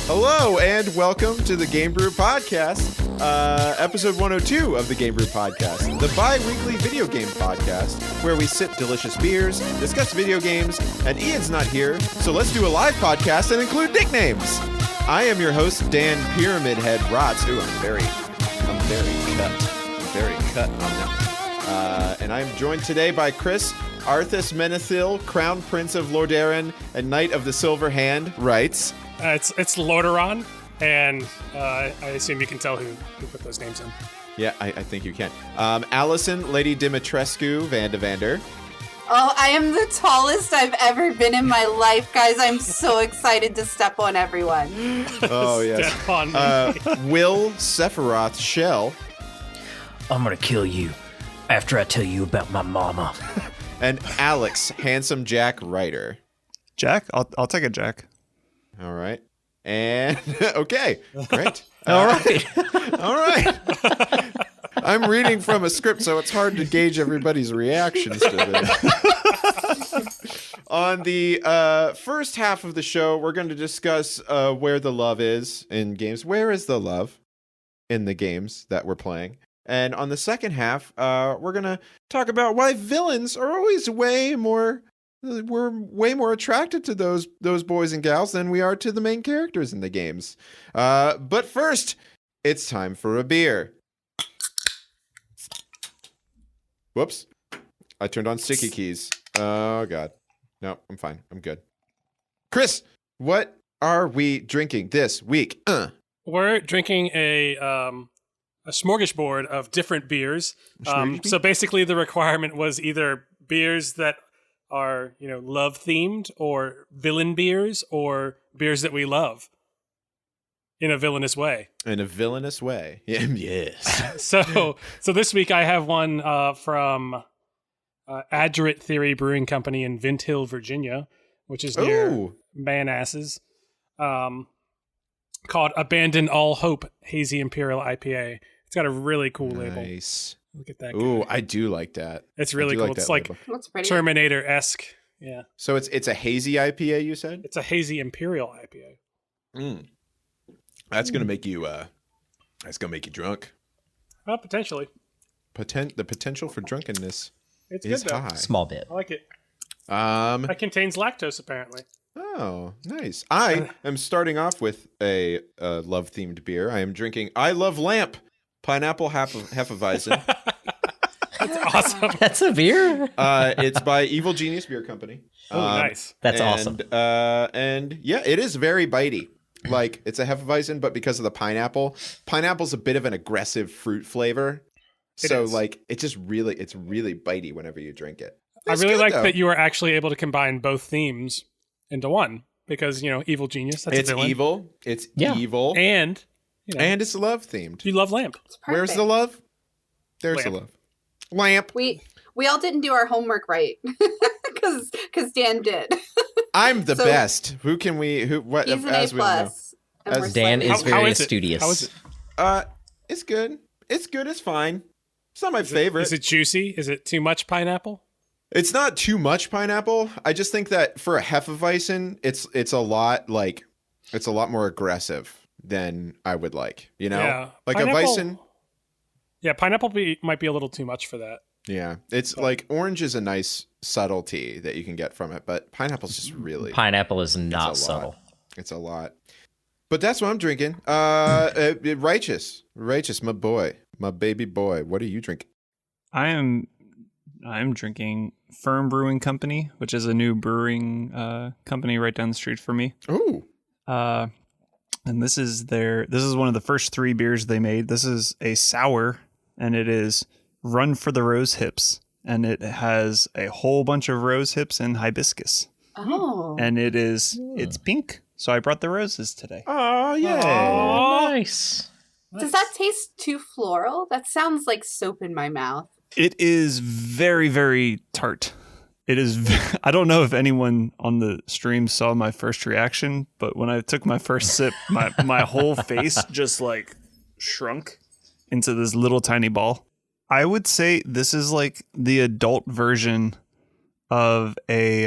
Hello and welcome to the Game Brew Podcast, episode 102 of the Game Brew Podcast, the bi-weekly video game podcast where we sip delicious beers, discuss video games, and Ian's not here, so let's do a live podcast and include nicknames. I am your host, Dan Pyramid Head Rotz. Ooh, I'm very cut on that. And I'm joined today by Chris, Arthas Menethil, Crown Prince of Lordaeron and Knight of the Silver Hand, writes... It's Lordaeron, and I assume you can tell who put those names in. Yeah, I think you can. Allison, Lady Dimitrescu, Vander. Oh, I am the tallest I've ever been in my life, guys. I'm so excited to step on everyone. Oh, yes. Step on me. Will Sephiroth Shell. I'm gonna kill you after I tell you about my mama. And Alex, Handsome Jack Ryder. Jack? I'll take a Jack. All right. And, okay, great. All right. All right. I'm reading from a script, so it's hard to gauge everybody's reactions to this. On the first half of the show, we're going to discuss where the love is in games. Where is the love in the games that we're playing? And on the second half, we're going to talk about why villains are always we're way more attracted to those boys and gals than we are to the main characters in the games. But first, it's time for a beer. Whoops. I turned on sticky keys. Oh, God. No, I'm fine. I'm good. Chris, what are we drinking this week? We're drinking a smorgasbord of different beers. So basically the requirement was either beers that are, love themed, or villain beers, or beers that we love in a villainous way. In a villainous way. Yeah, yes. So this week I have one from Adjurat Theory Brewing Company in Vint Hill, Virginia, which is near Manasses, called Abandon All Hope Hazy Imperial IPA. It's got a really cool label. Nice. Look at that. Ooh, I do like that. It's really cool. It's like Terminator-esque. Yeah. So it's a hazy IPA, you said? It's a hazy Imperial IPA. That's gonna make you drunk. Well, potentially. The potential for drunkenness It's is good though. high. Small bit. I like it. It contains lactose, apparently. Oh, nice. I am starting off with a love-themed beer. I am drinking I Love Lamp Pineapple Hefeweizen. That's awesome. That's a beer? It's by Evil Genius Beer Company. Oh, nice. That's awesome. And yeah, it is very bitey. Like, it's a Hefeweizen, but because of the pineapple's a bit of an aggressive fruit flavor. It's really bitey whenever you drink it. It's I really good, like though. that you were actually able to combine both themes into one, because, Evil Genius, that's It's a villain. evil. It's evil. And, And it's love themed. you love lamp. Where's the love? There's the love. Lamp. We all didn't do our homework right because Dan did. I'm the best. Who can we? What? He's an as A+. we all know. And we're Dan slightly- is very how is it? studious. How is it? It's good. It's good. It's fine. It's not my favorite. Is it juicy? Is it too much pineapple? It's not too much pineapple. I just think that for a Hefeweizen, it's a lot more aggressive than I would like. Yeah. Like Pineapple- a Weizen. Yeah, pineapple might be a little too much for that. Yeah, it's like orange is a nice subtlety that you can get from it, but pineapple's just really Pineapple is it's a not lot. subtle. It's a lot. But that's what I'm drinking. Righteous, my boy, my baby boy. What are you drinking? I'm drinking Firm Brewing Company, which is a new brewing company right down the street from me. Ooh. And this is one of the first 3 beers they made. This is a sour, and it is Run for the Rose Hips, and it has a whole bunch of rose hips and hibiscus. Oh. And it's pink. So I brought the roses today. Oh, yeah. Aw. Nice. Does that taste too floral? That sounds like soap in my mouth. It is very, very tart. It is. I don't know if anyone on the stream saw my first reaction, but when I took my first sip, my whole face just like shrunk into this little tiny ball. I would say this is like the adult version of a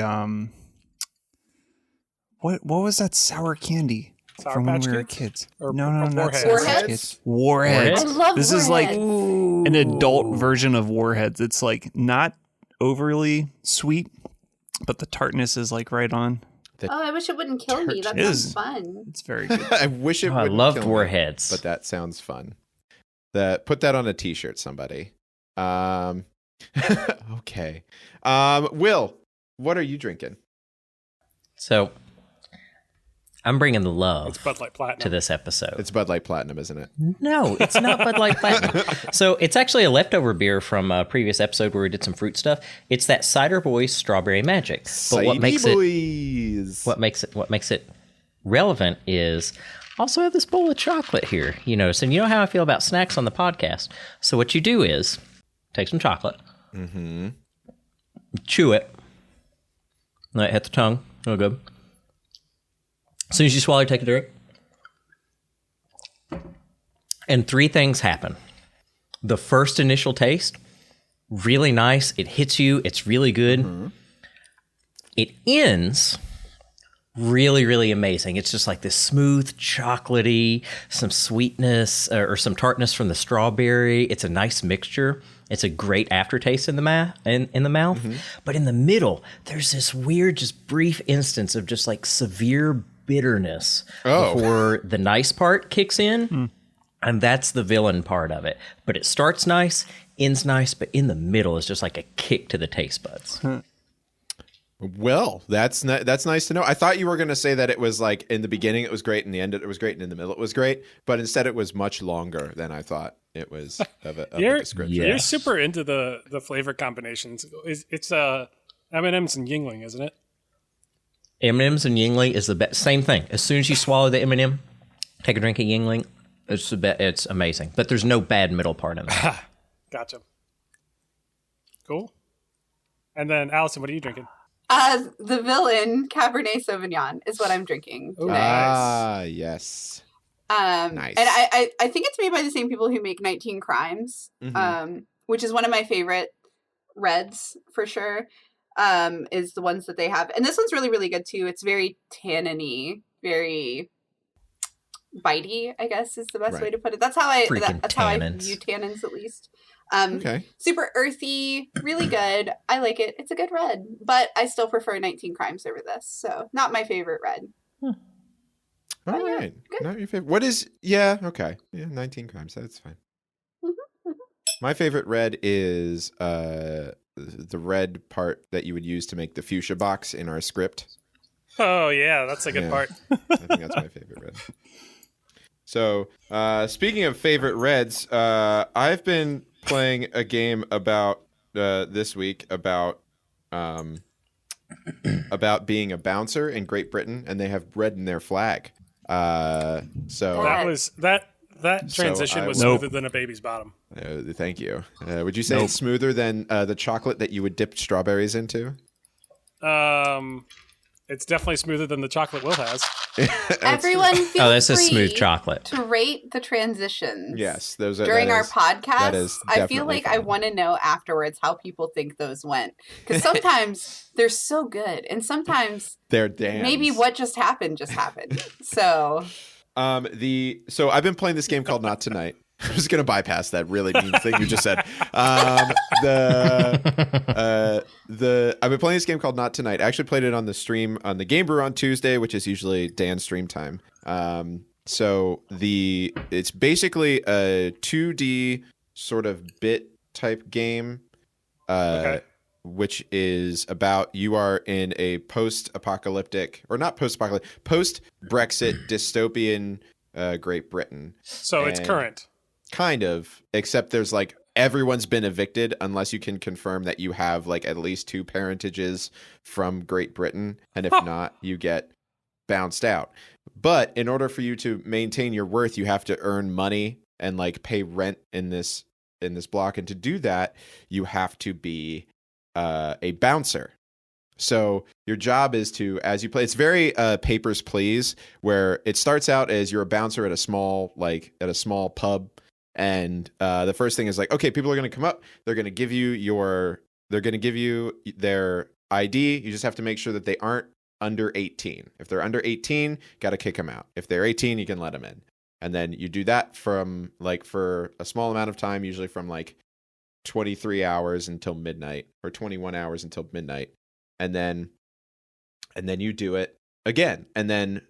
what was that sour candy? Sour from when Patch we were Kids? kids. Or No, not Warheads? Sour Patch Warheads? Kids. Warheads. I love This is like Warheads. an adult version of Warheads. It's like not overly sweet, but the tartness is like right on. Oh, I wish it wouldn't kill me. That It sounds is. fun. It's very good. I wish it Oh, I wouldn't loved kill me, Warheads. but that sounds fun. Put that on a t-shirt, somebody. Okay. Will, what are you drinking? So I'm bringing the It's love Bud Light Platinum. to this episode. It's Bud Light Platinum, isn't it? No, it's not Bud Light Platinum. So it's actually a leftover beer from a previous episode where we did some fruit stuff. It's that Cider Boys Strawberry Magic. But what makes it relevant is I also have this bowl of chocolate here. You notice, and you know how I feel about snacks on the podcast. So what you do is take some chocolate, chew it, let it hit the tongue, real good. As soon as you swallow, take a drink. And three things happen. The first initial taste, really nice. It hits you. It's really good. It ends really, really amazing. It's just like this smooth, chocolatey, some sweetness or some tartness from the strawberry. It's a nice mixture. It's a great aftertaste in the in the mouth. But in the middle, there's this weird, just brief instance of just like severe bitterness before the nice part kicks in. And that's the villain part of it. But it starts nice, ends nice, but in the middle is just like a kick to the taste buds. Well, that's nice to know. I thought you were going to say that it was like in the beginning it was great, in the end it was great, and in the middle it was great. But instead it was much longer than I thought it was of a description. Yeah. You're super into the flavor combinations. It's M&M's and Yingling, isn't it? M&M's and Yingling is the best. Same thing. As soon as you swallow the M&M, take a drink of Yingling. It's amazing. But there's no bad middle part in it. Gotcha. Cool. And then Allison, what are you drinking? The villain Cabernet Sauvignon is what I'm drinking today. Ah, yes. Nice. And I think it's made by the same people who make 19 Crimes, which is one of my favorite reds for sure. Is the ones that they have, and this one's really, really good too. It's very tanniny, very bitey, I guess is the best way to put it. That's how I view tannins, at least. Okay. Super earthy, really good. I like it. It's a good red, but I still prefer 19 Crimes over this. So not my favorite red. All right. good. Not your favorite. What is? Yeah. Okay. Yeah. 19 Crimes. That's fine. My favorite red is the red part that you would use to make the fuchsia box in our script. Oh yeah, that's a good part. I think that's my favorite red. So, speaking of favorite reds, I've been playing a game about this week about being a bouncer in Great Britain, and they have red in their flag. That transition was smoother than a baby's bottom. Thank you. Would you say it's smoother than the chocolate that you would dip strawberries into? It's definitely smoother than the chocolate Will has. Everyone feel that's free a smooth chocolate. to rate the transitions. Yes, those are during our podcast. I feel like fun. I want to know afterwards how people think those went, because sometimes they're so good, and sometimes they're damn. Maybe what just happened. So, so I've been playing this game called Not Tonight. I was going to bypass that really mean thing you just said. I've been playing this game called Not Tonight. I actually played it on the stream on the Game Brew on Tuesday, which is usually Dan's stream time. So it's basically a 2D sort of bit type game, which is about you are in a post-apocalyptic, or not post-apocalyptic, post-Brexit dystopian Great Britain. So it's current. Kind of, except there's like everyone's been evicted unless you can confirm that you have like at least 2 parentages from Great Britain, and if not, you get bounced out. But in order for you to maintain your worth, you have to earn money and like pay rent in this block, and to do that, you have to be a bouncer. So your job is to, as you play, it's very Papers, Please, where it starts out as you're a bouncer at a small pub. And the first thing is like, okay, people are going to come up. They're going to give you their ID. You just have to make sure that they aren't under 18. If they're under 18, got to kick them out. If they're 18, you can let them in. And then you do that from like for a small amount of time, usually from like 23 hours until midnight or 21 hours until midnight. And then you do it again. And then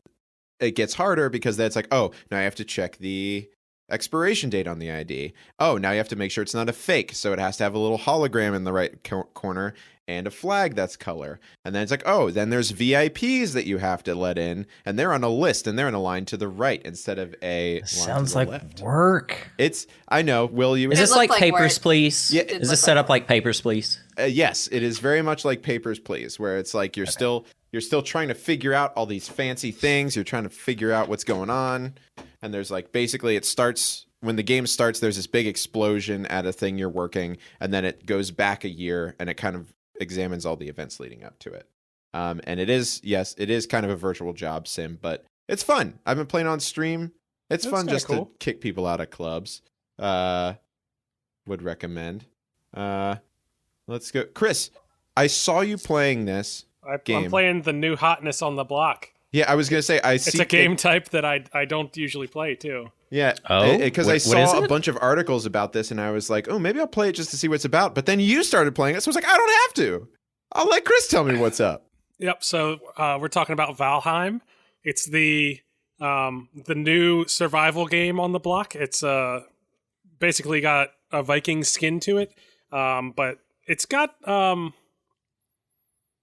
it gets harder because that's like, oh, now I have to check the expiration date on the ID. Oh, now you have to make sure it's not a fake. So it has to have a little hologram in the right corner and a flag that's color. And then it's like, oh, then there's VIPs that you have to let in, and they're on a list and they're in a line to the right instead of a line Sounds to the like left. Work. I know. Will you? Is this like Papers, work. Please? Yeah. Is this set up like Papers, Please? Yes, it is very much like Papers, Please, where it's like you're still trying to figure out all these fancy things. You're trying to figure out what's going on. And there's like, basically it starts, when the game starts, there's this big explosion at a thing you're working. And then it goes back a year and it kind of examines all the events leading up to it. And it is kind of a virtual job sim, but it's fun. I've been playing on stream. It's fun just to kick people out of clubs. Would recommend. Let's go. Chris, I saw you playing this game. I'm playing the new hotness on the block. Yeah, I was going to say, it's a game type that I don't usually play too. Yeah, because I saw a bunch of articles about this and I was like, oh, maybe I'll play it just to see what it's about. But then you started playing it, so I was like, I don't have to. I'll let Chris tell me what's up. Yep, so we're talking about Valheim. It's the new survival game on the block. It's basically got a Viking skin to it, but it's got...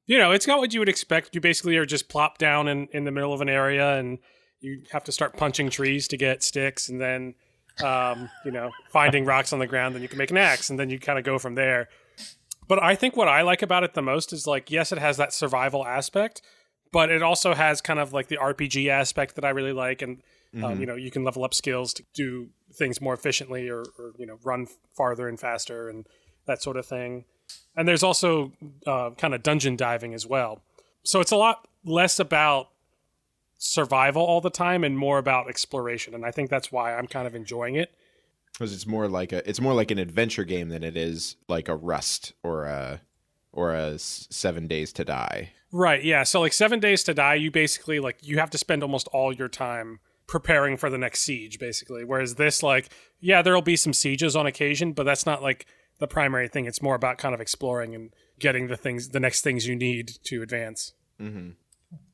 it's got what you would expect. You basically are just plopped down in the middle of an area and you have to start punching trees to get sticks and then, finding rocks on the ground. Then you can make an axe and then you kind of go from there. But I think what I like about it the most is like, yes, it has that survival aspect, but it also has kind of like the RPG aspect that I really like. And, you can level up skills to do things more efficiently or run farther and faster and that sort of thing. And there's also kind of dungeon diving as well. So it's a lot less about survival all the time and more about exploration. And I think that's why I'm kind of enjoying it. Because it's more like an adventure game than it is like a Rust or a 7 Days to Die. Right, yeah. So like 7 Days to Die, you basically like you have to spend almost all your time preparing for the next siege, basically. Whereas this, like, yeah, there'll be some sieges on occasion, but that's not like the primary thing. It's more about kind of exploring and getting the next things you need to advance. Mm-hmm.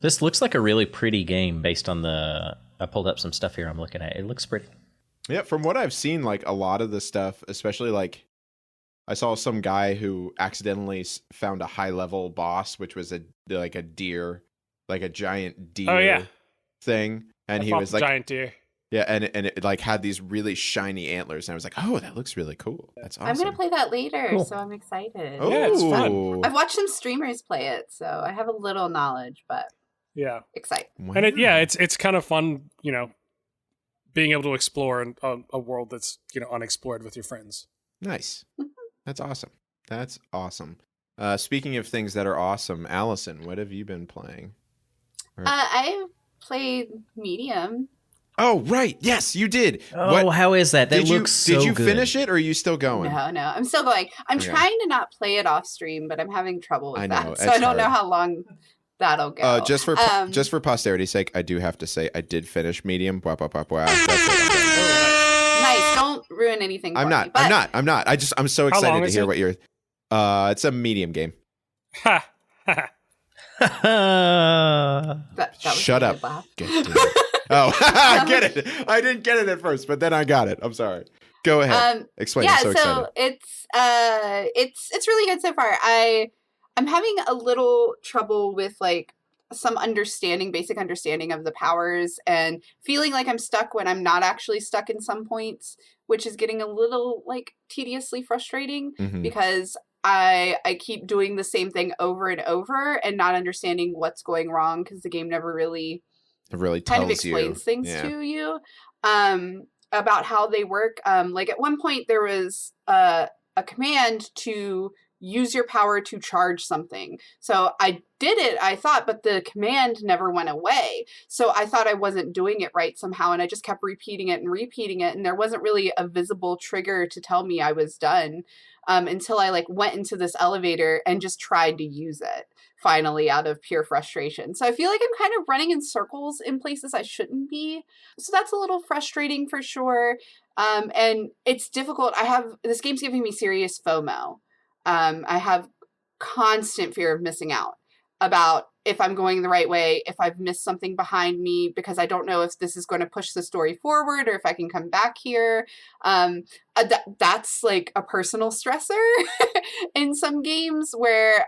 This looks like a really pretty game based on I pulled up some stuff here I'm looking at. It looks pretty. Yeah, from what I've seen, like a lot of the stuff, especially like I saw some guy who accidentally found a high level boss, which was a deer, like a giant deer thing. And he was like giant deer. Yeah, and it like had these really shiny antlers, and I was like, "Oh, that looks really cool. That's awesome." I'm gonna play that later, so I'm excited. Oh, yeah, it's fun. I've watched some streamers play it, so I have a little knowledge, but yeah, excited. Wow. And it's kind of fun, being able to explore a world that's unexplored with your friends. Nice. That's awesome. That's awesome. Speaking of things that are awesome, Allison, what have you been playing? I've played Medium. Oh, right. Yes, you did. Oh, how is that? That looks so good. Did you finish it, or are you still going? No. I'm still going. I'm trying to not play it off stream, but I'm having trouble with that. So I don't know how long that'll go. Just for posterity's sake, I do have to say I did finish Medium. Blah, blah, blah, blah. That's it. Nice. Don't ruin anything for I'm not. I'm so excited to hear what you're... it's a medium game. Ha! Shut up. Oh, I get it. I didn't get it at first, but then I got it. I'm sorry. Go ahead. Explain. Yeah, I'm so excited. It's really good so far. I'm having a little trouble with like some basic understanding of the powers and feeling like I'm stuck when I'm not actually stuck in some points, which is getting a little like tediously frustrating because I keep doing the same thing over and over and not understanding what's going wrong because the game never really kind of explains things to you about how they work. Like at one point there was a command to use your power to charge something. So I did it, I thought, but the command never went away. So I thought I wasn't doing it right somehow, and I just kept repeating it, and there wasn't really a visible trigger to tell me I was done, until I like went into this elevator and just tried to use it finally out of pure frustration. So I feel like I'm kind of running in circles in places I shouldn't be. So that's a little frustrating for sure. And it's difficult. This game's giving me serious FOMO. I have constant fear of missing out about if I'm going the right way, if I've missed something behind me, because I don't know if this is going to push the story forward or if I can come back here. That's like a personal stressor in some games where,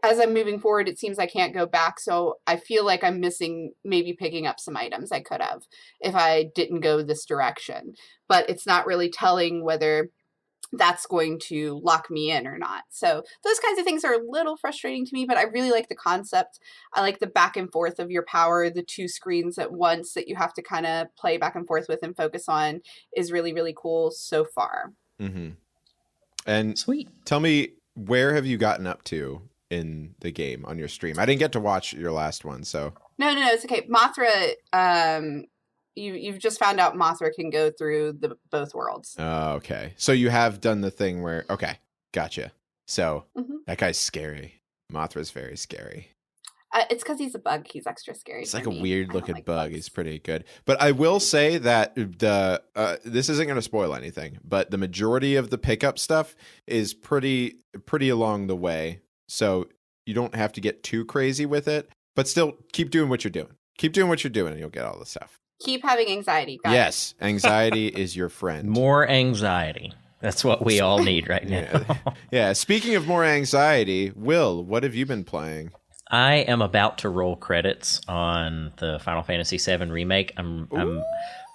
as I'm moving forward, it seems I can't go back. So I feel like I'm missing maybe picking up some items I could have if I didn't go this direction. But it's not really telling whether that's going to lock me in or not. So those kinds of things are a little frustrating to me, but I really like the concept. I like the back and forth of your power. The 2 screens at once that you have to kind of play back and forth with and focus on is really, really cool so far. Mm-hmm. And sweet. Tell me, where have you gotten up to in the game on your stream? I didn't get to watch your last one, so. No, it's okay. Mothra, You've just found out Mothra can go through both worlds. Oh, okay. So you have done the thing where, okay, gotcha. So that guy's scary. Mothra's very scary. It's because he's a bug. He's extra scary. It's like a weird looking bug. Bugs. He's pretty good. But I will say that this isn't going to spoil anything, but the majority of the pickup stuff is pretty along the way. So you don't have to get too crazy with it, but still keep doing what you're doing. Keep doing what you're doing and you'll get all the stuff. Keep having anxiety. Yes, anxiety is your friend. More anxiety. That's what we all need right now. Yeah. Speaking of more anxiety, Will, what have you been playing? I am about to roll credits on the Final Fantasy VII Remake. I'm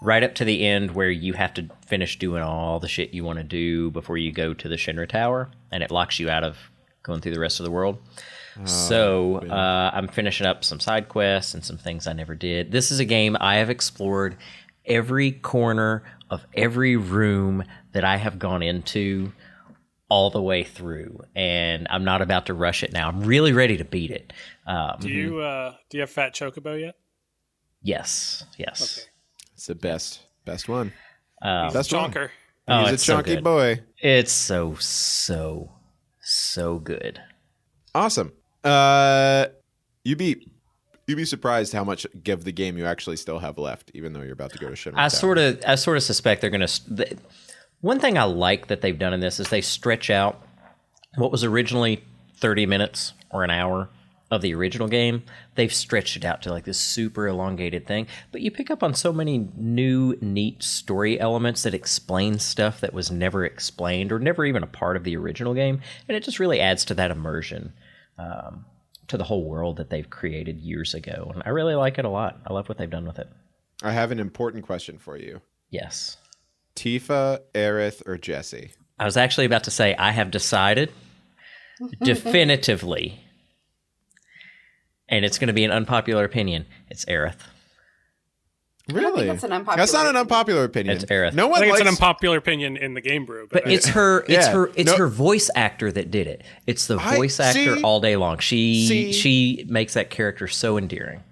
right up to the end where you have to finish doing all the shit you want to do before you go to the Shinra Tower, and it locks you out of going through the rest of the world. I'm finishing up some side quests and some things I never did. This is a game I have explored every corner of every room that I have gone into all the way through, and I'm not about to rush it now. I'm really ready to beat it. Do you have Fat Chocobo yet? Yes. Okay. It's the best one. He's a chonker. He's a chunky boy. It's so good. Awesome. You'd be surprised how much of the game you actually still have left, even though you're about to go to Shinra Tower. I sort of suspect they're going to. One thing I like that they've done in this is they stretch out what was originally 30 minutes or an hour of the original game. They've stretched it out to like this super elongated thing. But you pick up on so many new, neat story elements that explain stuff that was never explained or never even a part of the original game, and it just really adds to that immersion. To the whole world that they've created years ago. And I really like it a lot. I love what they've done with it. I have an important question for you. Yes. Tifa, Aerith, or Jessie? I was actually about to say I have decided definitively, and it's going to be an unpopular opinion, it's Aerith. Really? That's an unpopular. That's not an unpopular opinion. It's Aerith. No one I think likes... it's an unpopular opinion in the game brew. But it's her voice actor that did it. It's the voice actor all day long. She makes that character so endearing.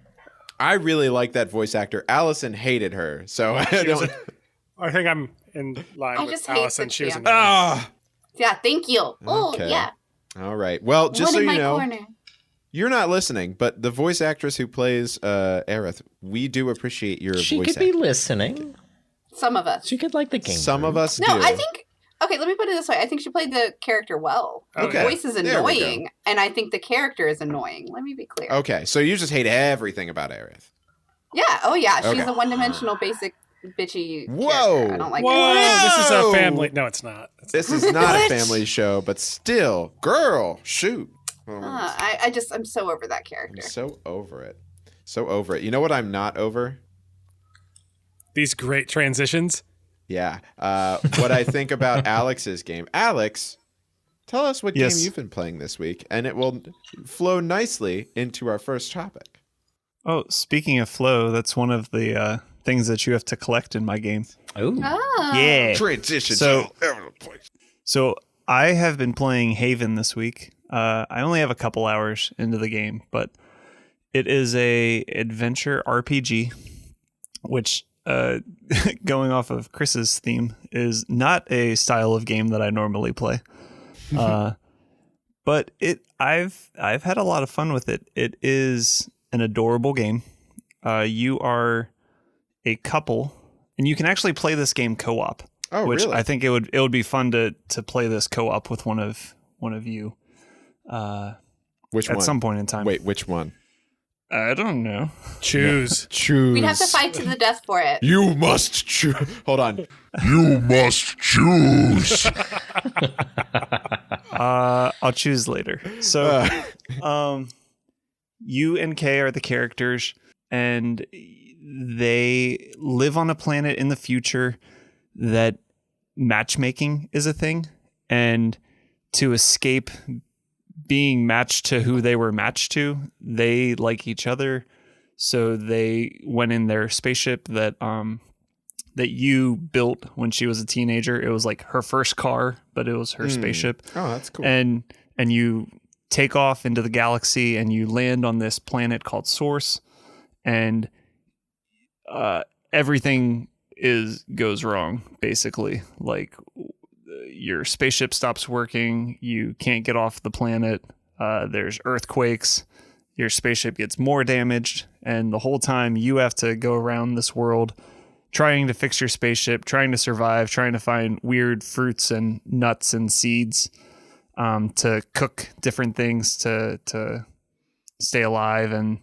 I really like that voice actor. Allison hated her, so I think I'm in line with Allison. She was yeah, thank you. Oh, okay. Yeah. All right. Well, just so One in you my know, corner. You're not listening, but the voice actress who plays Aerith, we do appreciate your voice She could be listening. Some of us. She could like the game. Some of us do. No, I think... Okay, let me put it this way. I think she played the character well. The voice is annoying, and I think the character is annoying. Let me be clear. Okay, so you just hate everything about Aerith. Yeah, oh yeah. She's Okay. a one-dimensional, basic, bitchy Whoa! character. I don't like Whoa! it. This is a family... No, it's not. This is not a family show, but still, girl, shoot. I'm so over that character. I'm so over it. So over it. You know what I'm not over? These great transitions. Yeah. What I think about Alex's game. Alex, tell us what game you've been playing this week, and it will flow nicely into our first topic. Oh, speaking of flow, that's one of the things that you have to collect in my game. Oh. Yeah. Transitions So- all over the place. So I have been playing Haven this week. I only have a couple hours into the game, but it is a adventure RPG, which going off of Chris's theme is not a style of game that I normally play. But I've had a lot of fun with it. It is an adorable game. You are a couple, and you can actually play this game co-op. Oh, which really? I think it would be fun to play this co-op with one of you. Which at one? some point in time. Wait, which one? I don't know. Choose. Choose. We'd have to fight to the death for it. You must choose. Hold on. You must choose. I'll choose later. So, you and Kay are the characters, and they live on a planet in the future that matchmaking is a thing, and to escape being matched to who they were matched to, they like each other. So they went in their spaceship that you built when she was a teenager. It was like her first car, but it was her spaceship. Oh, that's cool. And you take off into the galaxy and you land on this planet called Source, and everything goes wrong, basically. Like, your spaceship stops working, you can't get off the planet, there's earthquakes, your spaceship gets more damaged, and the whole time you have to go around this world trying to fix your spaceship, trying to survive, trying to find weird fruits and nuts and seeds to cook different things to stay alive. And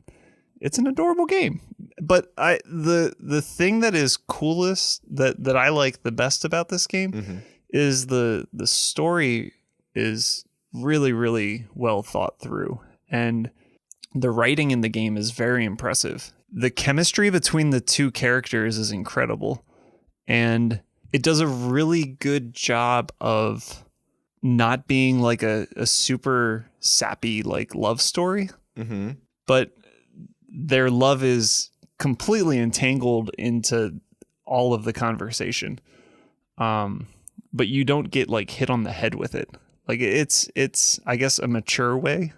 it's an adorable game. But the thing that is coolest, that I like the best about this game is the story is really, really well thought through, and the writing in the game is very impressive. The chemistry between the two characters is incredible, and it does a really good job of not being like a super sappy like love story, but their love is completely entangled into all of the conversation. But you don't get like hit on the head with it. Like, it's I guess a mature way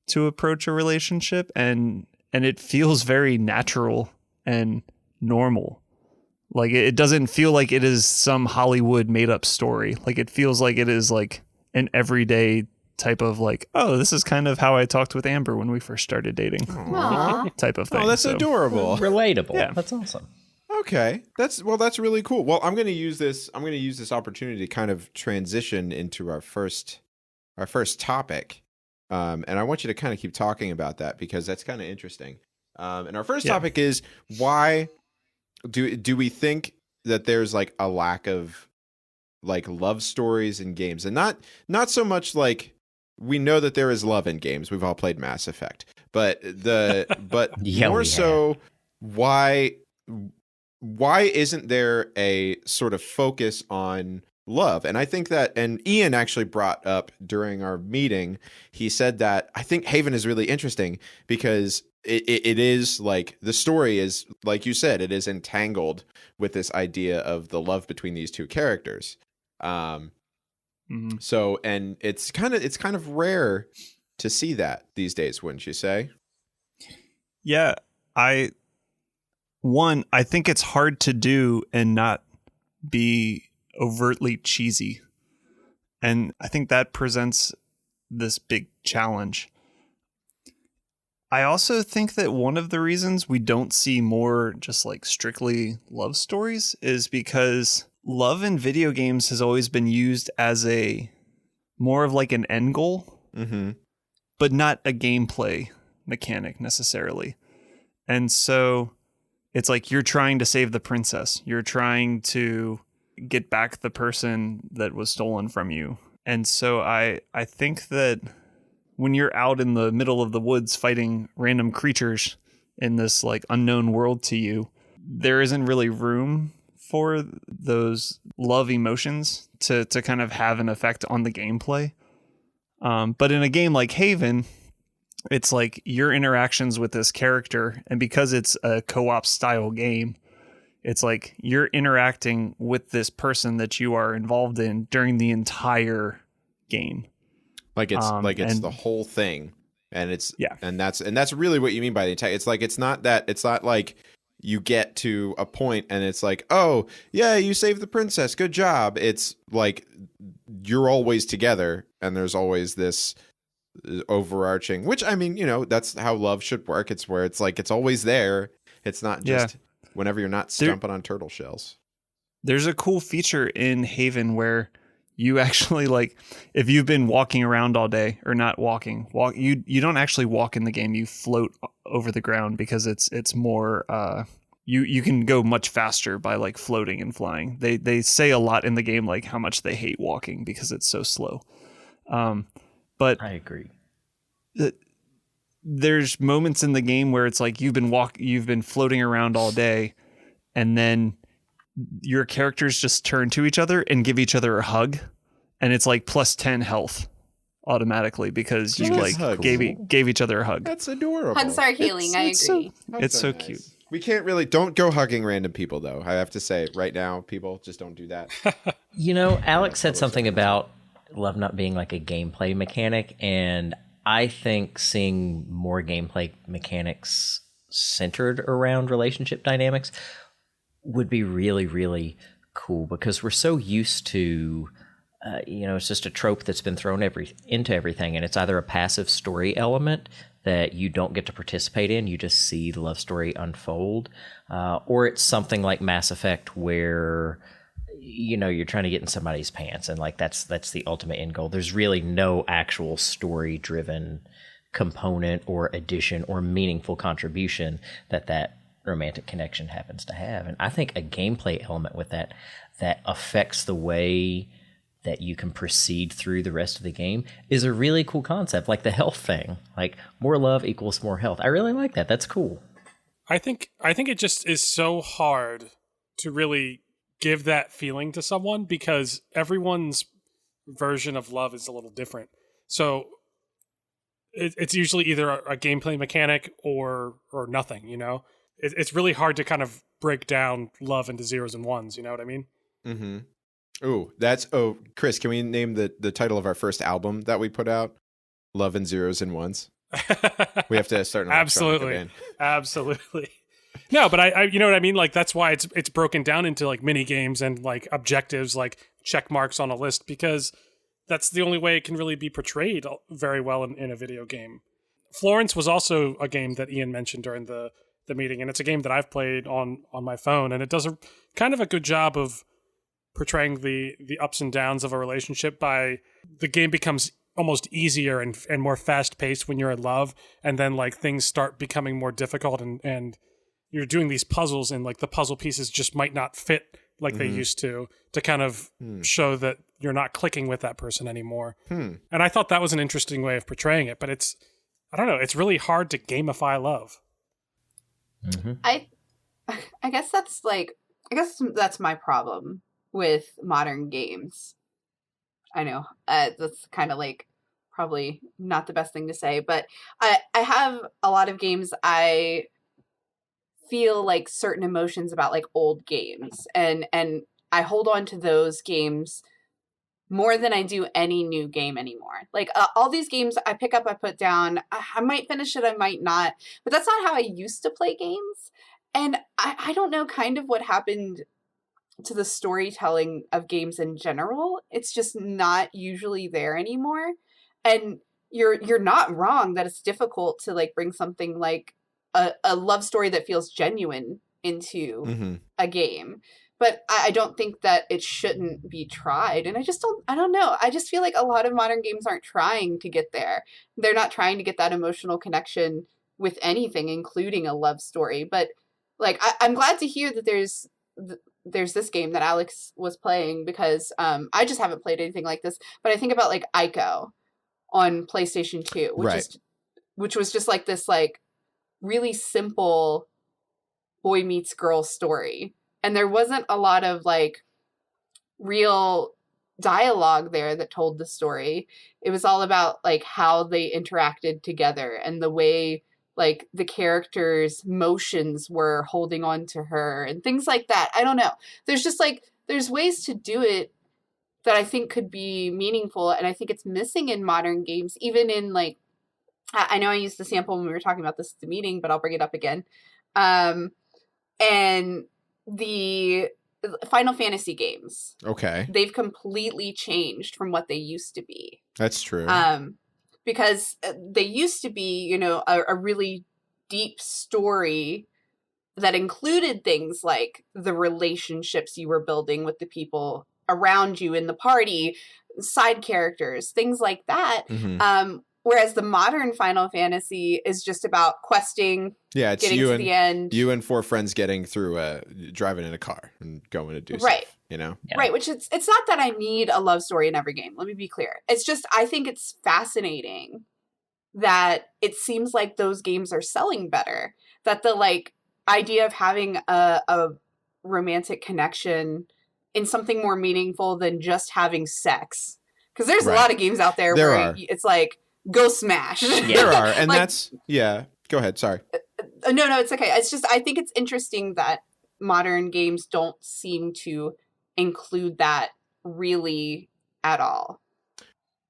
to approach a relationship, and it feels very natural and normal. Like, it doesn't feel like it is some Hollywood made up story. Like, it feels like it is like an everyday type of like, oh, this is kind of how I talked with Amber when we first started dating. Aww. Type of thing. Oh, that's adorable. Relatable. Yeah. That's awesome. Okay, that's really cool. Well, I'm going to use this opportunity to kind of transition into our first topic, and I want you to kind of keep talking about that because that's kind of interesting. And our first topic is, why do we think that there's like a lack of like love stories in games, and not so much like, we know that there is love in games. We've all played Mass Effect, but Yeah, more we so, why isn't there a sort of focus on love? And I think that, and Ian actually brought up during our meeting, he said that I think Haven is really interesting because it is like, the story is, like you said, it is entangled with this idea of the love between these two characters. So, and it's kind of rare to see that these days, wouldn't you say? Yeah, I think it's hard to do and not be overtly cheesy. And I think that presents this big challenge. I also think that one of the reasons we don't see more just like strictly love stories is because love in video games has always been used as a more of like an end goal, but not a gameplay mechanic necessarily. And so it's like, you're trying to save the princess. You're trying to get back the person that was stolen from you. And so I think that when you're out in the middle of the woods fighting random creatures in this like unknown world to you, there isn't really room for those love emotions to kind of have an effect on the gameplay. But in a game like Haven, it's like your interactions with this character, and because it's a co-op style game, It's like you're interacting with this person that you are involved in during the entire game. Like it's the whole thing, and that's really what you mean by the entire. It's like it's not like you get to a point and it's like, oh yeah, you saved the princess, good job. It's like you're always together, and there's always this overarching, which I mean, that's how love should work. It's where it's like it's always there. It's not just whenever you're not stomping on turtle shells. There's a cool feature in Haven where you actually, like, if you've been walking around all day, or not walking, you don't actually walk in the game. You float over the ground because it's more you can go much faster by like floating and flying. They say a lot in the game, like how much they hate walking because it's so slow. But I agree. There's moments in the game where it's like you've been floating around all day, and then your characters just turn to each other and give each other a hug, and it's like plus 10 health automatically because you gave each other a hug. That's adorable. Hugs are healing. I agree. It's so nice. cute. We can't really don't go hugging random people though. I have to say right now, people just don't do that. Alex said something about love not being like a gameplay mechanic, and I think seeing more gameplay mechanics centered around relationship dynamics would be really, really cool, because we're so used to, it's just a trope that's been thrown into everything, and it's either a passive story element that you don't get to participate in, you just see the love story unfold, or it's something like Mass Effect where you're trying to get in somebody's pants, and like that's the ultimate end goal. There's really no actual story driven component or addition or meaningful contribution that romantic connection happens to have. And I think a gameplay element with that affects the way that you can proceed through the rest of the game is a really cool concept, like the health thing. Like more love equals more health. I really like that. That's cool. I think it just is so hard to really give that feeling to someone, because everyone's version of love is a little different. So it's usually either a gameplay mechanic or nothing, It's really hard to kind of break down love into zeros and ones, you know what I mean? Mm-hmm. Chris, can we name the title of our first album that we put out? Love in Zeros and Ones. We have to start an absolutely. No, but I you know what I mean? Like that's why it's broken down into like mini games and like objectives, like check marks on a list, because that's the only way it can really be portrayed very well in a video game. Florence was also a game that Ian mentioned during the meeting, and it's a game that I've played on my phone, and it does a kind of a good job of portraying the ups and downs of a relationship. By the game becomes almost easier and more fast paced when you're in love, and then like things start becoming more difficult, and you're doing these puzzles, and like the puzzle pieces just might not fit like they used to kind of show that you're not clicking with that person anymore. And I thought that was an interesting way of portraying it, but I don't know, it's really hard to gamify love. I guess that's my problem with modern games. I know that's kind of like probably not the best thing to say, but I have a lot of games I feel like certain emotions about, like old games, and I hold on to those games more than I do any new game anymore. Like all these games I pick up, I put down, I might finish it, I might not, but that's not how I used to play games. And I don't know kind of what happened to the storytelling of games in general. It's just not usually there anymore. And you're not wrong that it's difficult to like bring something like a love story that feels genuine into a game. But I don't think that it shouldn't be tried. And I don't know. I just feel like a lot of modern games aren't trying to get there. They're not trying to get that emotional connection with anything, including a love story. But like, I'm glad to hear that there's this game that Alex was playing, because I just haven't played anything like this. But I think about like Ico on PlayStation 2, which was just like this like really simple boy meets girl story. And there wasn't a lot of like real dialogue there that told the story. It was all about like how they interacted together and the way like the character's motions were holding on to her and things like that. I don't know. There's just like, there's ways to do it that I think could be meaningful. And I think it's missing in modern games, even in like, I know I used the sample when we were talking about this at the meeting, but I'll bring it up again. And the Final Fantasy games. Okay. They've completely changed from what they used to be. That's true. Because they used to be, you know, a really deep story that included things like the relationships you were building with the people around you in the party, side characters, things like that. Whereas the modern Final Fantasy is just about questing, it's getting you to and the end. You and 4 friends getting through, driving in a car and going to do Right. stuff, you know? Yeah. Right, which it's not that I need a love story in every game. Let me be clear. It's just I think it's fascinating that it seems like those games are selling better. That the like idea of having a romantic connection in something more meaningful than just having sex. Because there's a lot of games out there where it's like, go smash. There are, and like, that's go ahead, sorry. No, it's okay. It's just I think it's interesting that modern games don't seem to include that really at all.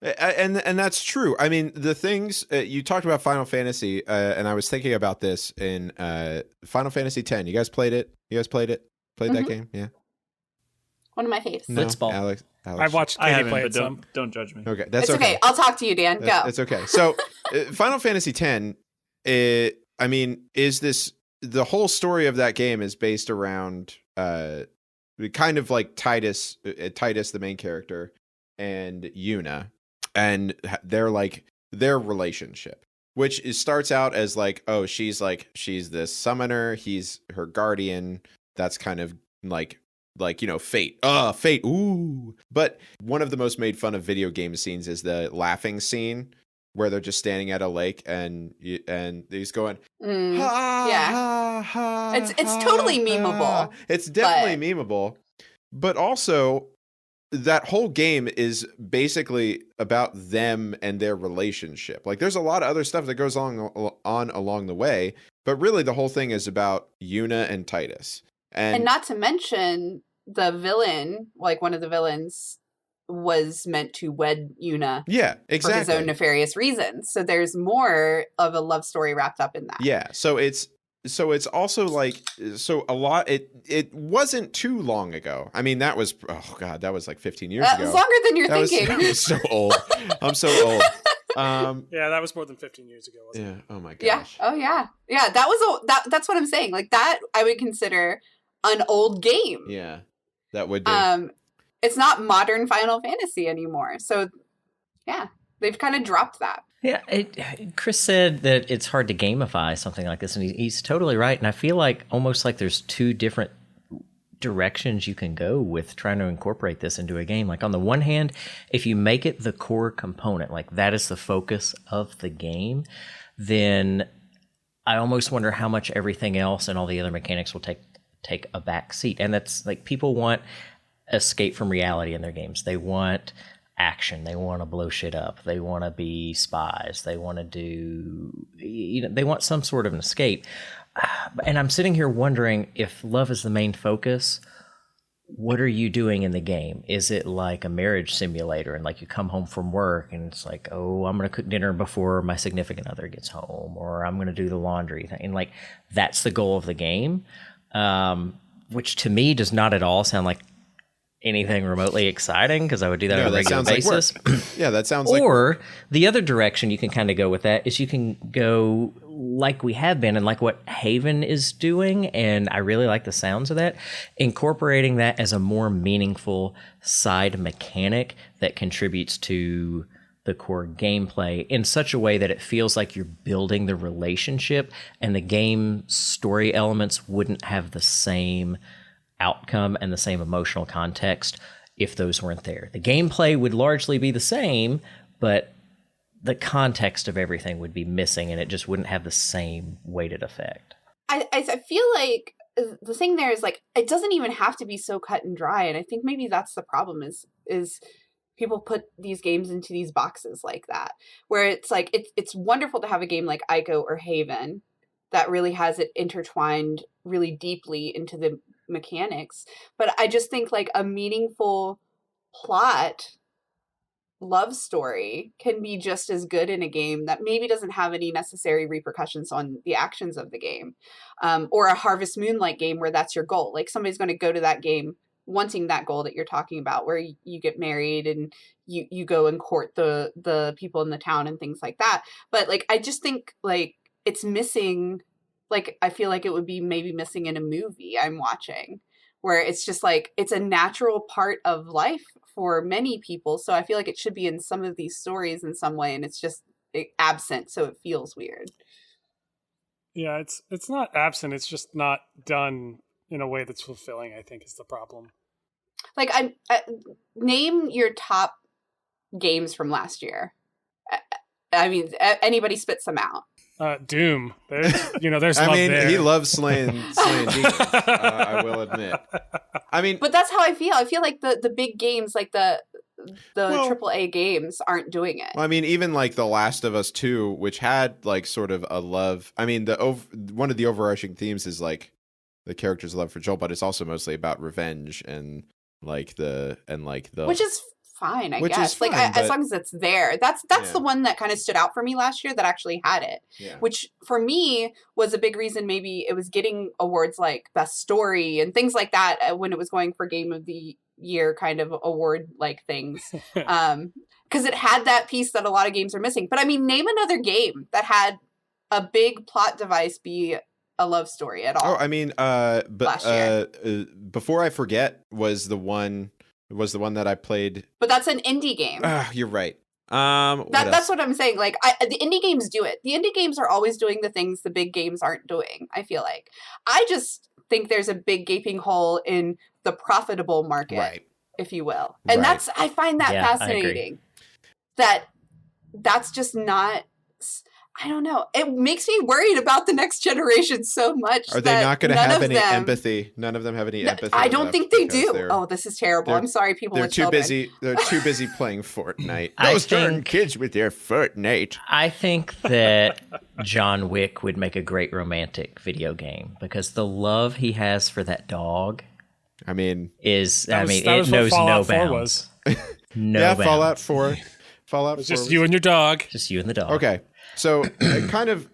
And that's true. I mean, the things you talked about Final Fantasy, and I was thinking about this in Final Fantasy X. You guys played it? Played that game? Yeah. One of my faves. No, Blitzball. Alex. I've watched I Katie haven't, play but it some. don't judge me. Okay, that's It's okay. I'll talk to you, Dan. Go. It's okay. So, Final Fantasy X. I mean, is this the whole story of that game is based around kind of like Titus, the main character, and Yuna, and their relationship, which starts out as like, oh, she's this summoner, he's her guardian. That's kind of like you know, fate. Fate. Ooh. But one of the most made fun of video game scenes is the laughing scene where they're just standing at a lake and he's going, ha, yeah. ha, ha, It's totally memeable. It's definitely memeable. But also, that whole game is basically about them and their relationship. Like, there's a lot of other stuff that goes on along the way, but really the whole thing is about Yuna and Titus. And not to mention the villain, like one of the villains was meant to wed Yuna. Yeah, exactly. For his own nefarious reasons. So there's more of a love story wrapped up in that. Yeah. So it's also like, so a lot, it wasn't too long ago. I mean, that was like 15 years ago. That was longer than you're thinking. That was so old. I'm so old. Yeah, that was more than 15 years ago, wasn't it? Oh my gosh. Yeah. Oh yeah. Yeah, that's what I'm saying. Like that I would consider an old game. Yeah. That would be. It's not modern Final Fantasy anymore. So yeah, they've kind of dropped that. Yeah, Chris said that it's hard to gamify something like this, and he's totally right. And I feel like almost like there's two different directions you can go with trying to incorporate this into a game. Like on the one hand, if you make it the core component, like that is the focus of the game, then I almost wonder how much everything else and all the other mechanics will take a back seat. And that's like, people want escape from reality in their games. They want action. They want to blow shit up. They want to be spies. They want to do, they want some sort of an escape. And I'm sitting here wondering, if love is the main focus, what are you doing in the game? Is it like a marriage simulator and like you come home from work and it's like, oh, I'm going to cook dinner before my significant other gets home, or I'm going to do the laundry thing. And like, that's the goal of the game. Which to me does not at all sound like anything remotely exciting, because I would do that on a regular basis. Yeah, that sounds like. Or the other direction you can kind of go with that is you can go like we have been and like what Haven is doing, and I really like the sounds of that, incorporating that as a more meaningful side mechanic that contributes to the core gameplay in such a way that it feels like you're building the relationship, and the game story elements wouldn't have the same outcome and the same emotional context if those weren't there. The gameplay would largely be the same, but the context of everything would be missing, and it just wouldn't have the same weighted effect. I feel like the thing there is like, it doesn't even have to be so cut and dry, and I think maybe that's the problem is people put these games into these boxes like that, where it's like it's wonderful to have a game like Ico or Haven that really has it intertwined really deeply into the mechanics. But I just think like a meaningful plot love story can be just as good in a game that maybe doesn't have any necessary repercussions on the actions of the game, or a Harvest Moon like game where that's your goal. Like somebody's going to go to that game wanting that goal that you're talking about, where you get married and you go and court the people in the town and things like that. But like I just think like it's missing, like I feel like it would be maybe missing in a movie I'm watching, where it's just like it's a natural part of life for many people. So I feel like it should be in some of these stories in some way, and it's just absent, so it feels weird. Yeah, it's not absent. It's just not done in a way that's fulfilling, I think, is the problem. Like, name your top games from last year. I mean, anybody spits them out. Doom. There's I love mean, there. he loves slaying demons. I will admit. I mean, but that's how I feel. I feel like the big games, like the AAA games, aren't doing it. Well, I mean, even like The Last of Us 2, which had like sort of a love. I mean, one of the overarching themes is like the character's love for Joel, but it's also mostly about revenge and like the which is fine, I which guess. Is fine, as long as it's there. That's the one that kind of stood out for me last year that actually had it. Yeah. Which for me was a big reason maybe it was getting awards like Best Story and things like that when it was going for Game of the Year kind of award like things. Because it had that piece that a lot of games are missing. But I mean, name another game that had a big plot device be a love story at all. Oh, I mean, Before I Forget was the one that I played. But that's an indie game. You're right. That's what I'm saying. Like, the indie games do it. The indie games are always doing the things the big games aren't doing, I feel like. I just think there's a big gaping hole in the profitable market, right, if you will. And right. I find that fascinating. That's just not... I don't know. It makes me worried about the next generation so much. Are they not going to have any empathy? None of them have any empathy. I don't think they do. Oh, this is terrible. I'm sorry, people with children. They're too busy playing Fortnite. Those darn kids with their Fortnite. I think that John Wick would make a great romantic video game because the love he has for that dog. I mean, it knows no bounds. No bounds. Fallout 4. It's just you and your dog. Just you and the dog. Okay. So kind of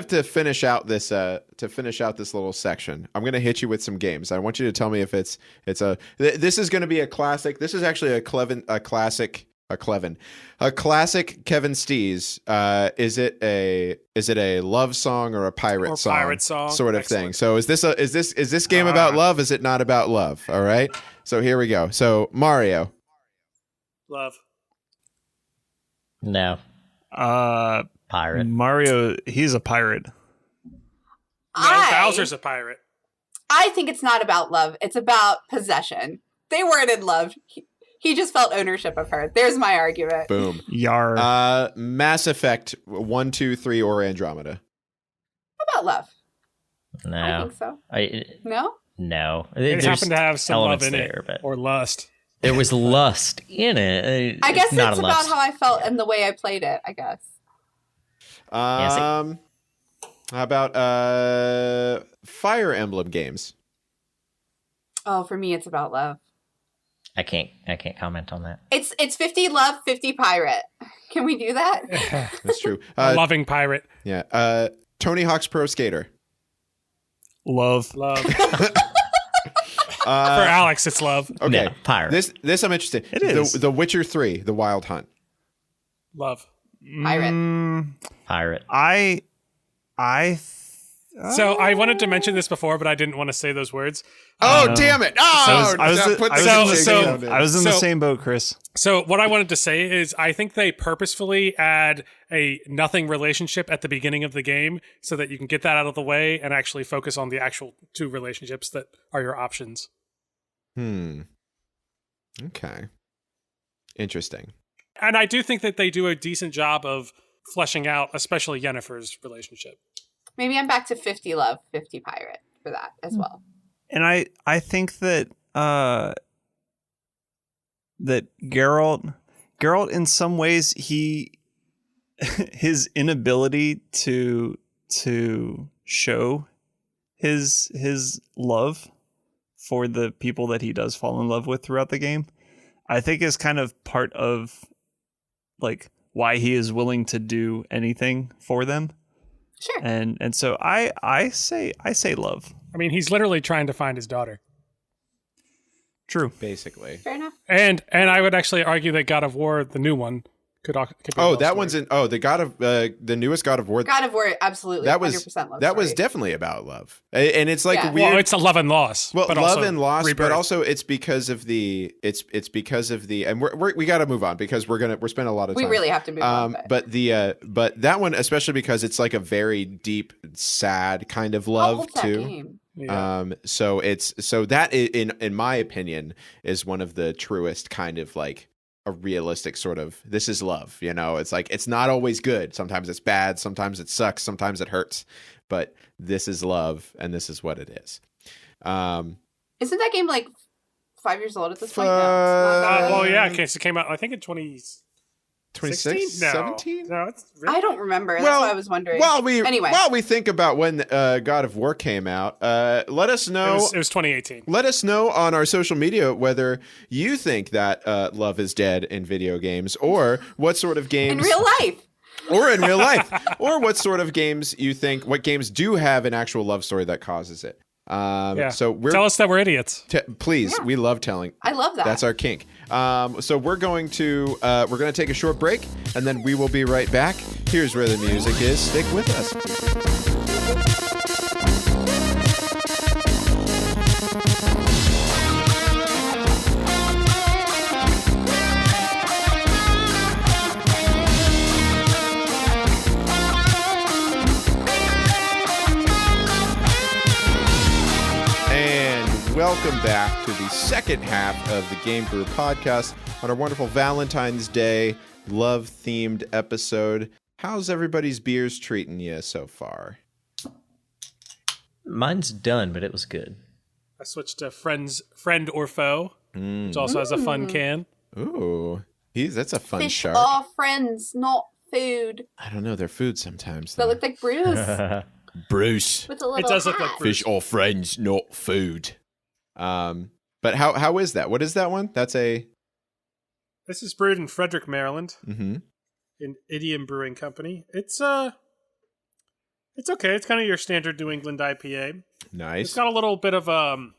to finish out this little section, I'm going to hit you with some games. I want you to tell me if this is going to be a classic. This is actually a classic Kevin Stees. Is it a love song or a pirate song sort of Excellent. Thing? So is this game about love? Is it not about love? All right. So here we go. So Mario. Love. No. Pirate. Mario, he's a pirate. No, Bowser's a pirate. I think it's not about love. It's about possession. They weren't in love. He just felt ownership of her. There's my argument. Boom. Yar. Mass Effect 1, 2, 3, or Andromeda. About love. No. I think so. No? No. It happened to have some love in there, it. Or lust. There was lust in it. I guess it's about how I felt and the way I played it, I guess. How about Fire Emblem games? Oh, for me, it's about love. I can't comment on that. It's 50 love, 50 pirate. Can we do that? That's true. Loving pirate. Yeah. Tony Hawk's Pro Skater. Love. For Alex, it's love. Okay, no, pirate. This I'm interested. It is The Witcher 3, The Wild Hunt. Love. Pirate. So I wanted to mention this before, but I didn't want to say those words. Oh, damn it! Oh, I was in the same boat, Chris. So what I wanted to say is I think they purposefully add a nothing relationship at the beginning of the game so that you can get that out of the way and actually focus on the actual two relationships that are your options. Okay. Interesting. And I do think that they do a decent job of fleshing out, especially Yennefer's relationship. Maybe I'm back to 50 love, 50 pirate for that as well. And I think that that Geralt, Geralt, in some ways, his inability to show his love for the people that he does fall in love with throughout the game, I think is kind of part of like why he is willing to do anything for them. Sure. And so I say love. I mean, he's literally trying to find his daughter. True. Basically. Fair enough. And I would actually argue that God of War, the new one, could be a Oh, love that story. one's in. Oh, the newest God of War. God of War, absolutely. That was 100% love that was story. definitely about love, and it's like Yeah. a weird. Well, it's a love and loss. Well, but love also and loss, rebirth. but also it's because of the and we got to move on because we're spending a lot of time. We really have to move on. But that one especially because it's like a very deep, sad kind of love How old's that too. game? Yeah. So that in my opinion is one of the truest kind of like a realistic sort of this is love. You know, it's like it's not always good. Sometimes it's bad. Sometimes it sucks. Sometimes it hurts. But this is love, and this is what it is. Isn't that game like 5 years old at this point? Well, yeah, okay, so it came out, I think, in 26, 16? 17? No, it's really... I don't remember. That's why I was wondering. While we think about when God of War came out, let us know. It was 2018. Let us know on our social media whether you think that love is dead in video games, or what sort of games in real life. or in real life, or what sort of games you think, what games do have an actual love story that causes it. So tell us that we're idiots. Please, we love telling. I love that. That's our kink. So we're going to take a short break, and then we will be right back. Here's where the music is. Stick with us. Welcome back to the second half of the Game Brew podcast on our wonderful Valentine's Day love-themed episode. How's everybody's beers treating you so far? Mine's done, but it was good. I switched to Friend or Foe, which also has a fun can. Ooh, that's a fun Fish shark. are friends, not food. I don't know, they're food sometimes. They look like brews Bruce. with a little It does hat. look like Bruce. Fish are friends, not food. But how is that? What is that one? That's a... This is brewed in Frederick, Maryland, Mm-hmm. in Idiom Brewing Company. It's okay. It's kind of your standard New England IPA. Nice. It's got a little bit of kind